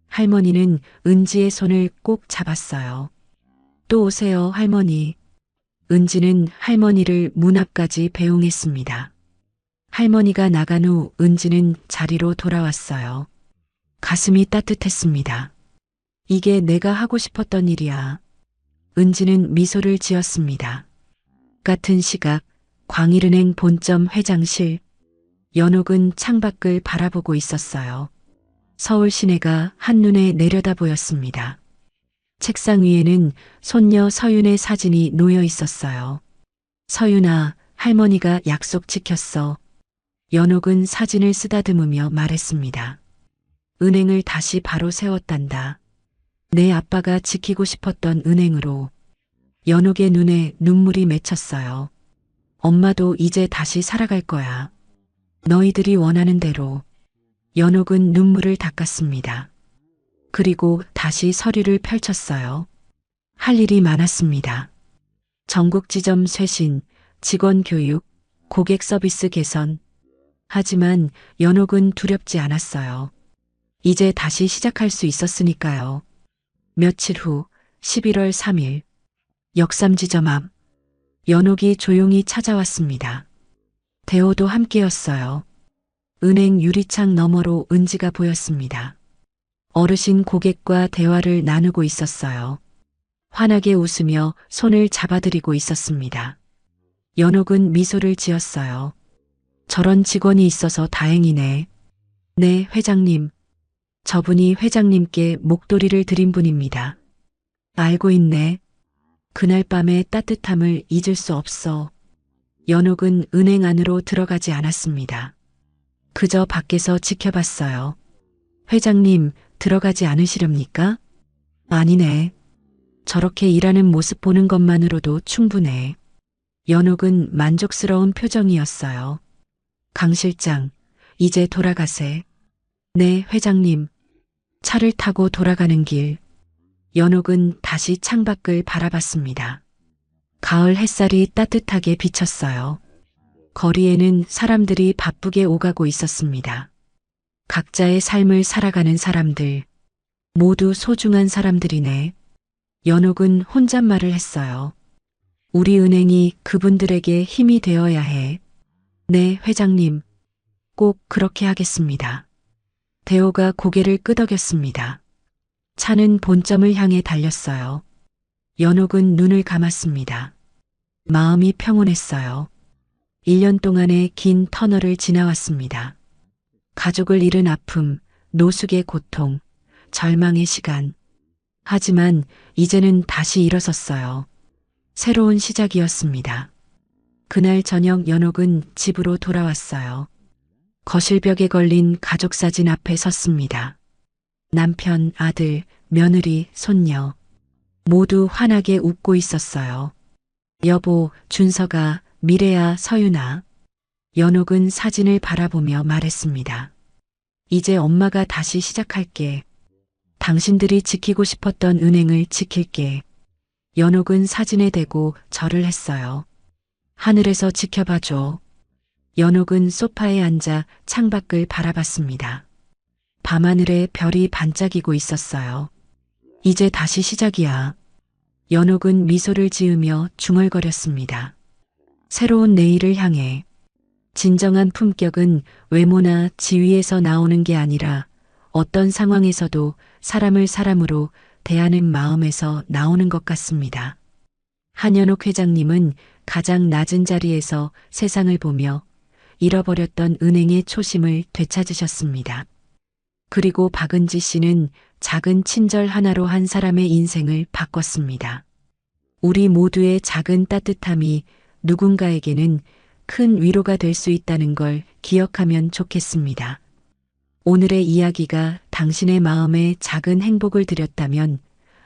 할머니는 은지의 손을 꼭 잡았어요. 또 오세요, 할머니. 은지는 할머니를 문 앞까지 배웅했습니다. 할머니가 나간 후 은지는 자리로 돌아왔어요. 가슴이 따뜻했습니다. 이게 내가 하고 싶었던 일이야. 은지는 미소를 지었습니다. 같은 시각 광일은행 본점 회장실. 연옥은 창밖을 바라보고 있었어요. 서울 시내가 한눈에 내려다 보였습니다. 책상 위에는 손녀 서윤의 사진이 놓여 있었어요. 서윤아, 할머니가 약속 지켰어. 연옥은 사진을 쓰다듬으며 말했습니다. 은행을 다시 바로 세웠단다. 내 아빠가 지키고 싶었던 은행으로. 연옥의 눈에 눈물이 맺혔어요. 엄마도 이제 다시 살아갈 거야. 너희들이 원하는 대로. 연옥은 눈물을 닦았습니다. 그리고 다시 서류를 펼쳤어요. 할 일이 많았습니다. 전국 지점 쇄신, 직원 교육, 고객 서비스 개선. 하지만 연옥은 두렵지 않았어요. 이제 다시 시작할 수 있었으니까요. 며칠 후 11월 3일 역삼지점 앞 연옥이 조용히 찾아왔습니다. 대호도 함께였어요. 은행 유리창 너머로 은지가 보였습니다. 어르신 고객과 대화를 나누고 있었어요. 환하게 웃으며 손을 잡아드리고 있었습니다. 연옥은 미소를 지었어요. 저런 직원이 있어서 다행이네. 네, 회장님. 저분이 회장님께 목도리를 드린 분입니다. 알고 있네. 그날 밤의 따뜻함을 잊을 수 없어. 연옥은 은행 안으로 들어가지 않았습니다. 그저 밖에서 지켜봤어요. 회장님, 들어가지 않으시렵니까? 아니네. 저렇게 일하는 모습 보는 것만으로도 충분해. 연옥은 만족스러운 표정이었어요. 강 실장, 이제 돌아가세. 네, 회장님. 차를 타고 돌아가는 길, 연옥은 다시 창밖을 바라봤습니다. 가을 햇살이 따뜻하게 비쳤어요. 거리에는 사람들이 바쁘게 오가고 있었습니다. 각자의 삶을 살아가는 사람들, 모두 소중한 사람들이네. 연옥은 혼잣말을 했어요. 우리 은행이 그분들에게 힘이 되어야 해. 네, 회장님. 꼭 그렇게 하겠습니다. 대호가 고개를 끄덕였습니다. 차는 본점을 향해 달렸어요. 연옥은 눈을 감았습니다. 마음이 평온했어요. 1년 동안의 긴 터널을 지나왔습니다. 가족을 잃은 아픔, 노숙의 고통, 절망의 시간. 하지만 이제는 다시 일어섰어요. 새로운 시작이었습니다. 그날 저녁 연옥은 집으로 돌아왔어요. 거실벽에 걸린 가족 사진 앞에 섰습니다. 남편, 아들, 며느리, 손녀. 모두 환하게 웃고 있었어요. 여보, 준서가, 미래야, 서윤아. 연옥은 사진을 바라보며 말했습니다. 이제 엄마가 다시 시작할게. 당신들이 지키고 싶었던 은행을 지킬게. 연옥은 사진에 대고 절을 했어요. 하늘에서 지켜봐줘. 연옥은 소파에 앉아 창밖을 바라봤습니다. 밤하늘에 별이 반짝이고 있었어요. 이제 다시 시작이야. 연옥은 미소를 지으며 중얼거렸습니다. 새로운 내일을 향해. 진정한 품격은 외모나 지위에서 나오는 게 아니라 어떤 상황에서도 사람을 사람으로 대하는 마음에서 나오는 것 같습니다. 한연옥 회장님은 가장 낮은 자리에서 세상을 보며 잃어버렸던 은행의 초심을 되찾으셨습니다. 그리고 박은지 씨는 작은 친절 하나로 한 사람의 인생을 바꿨습니다. 우리 모두의 작은 따뜻함이 누군가에게는 큰 위로가 될 수 있다는 걸 기억하면 좋겠습니다. 오늘의 이야기가 당신의 마음에 작은 행복을 드렸다면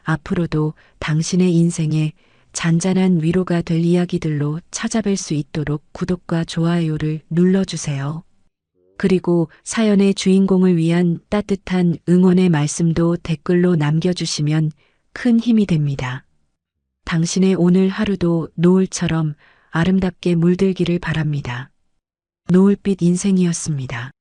앞으로도 당신의 인생에 잔잔한 위로가 될 이야기들로 찾아뵐 수 있도록 구독과 좋아요를 눌러주세요. 그리고 사연의 주인공을 위한 따뜻한 응원의 말씀도 댓글로 남겨주시면 큰 힘이 됩니다. 당신의 오늘 하루도 노을처럼 아름답게 물들기를 바랍니다. 노을빛 인생이었습니다.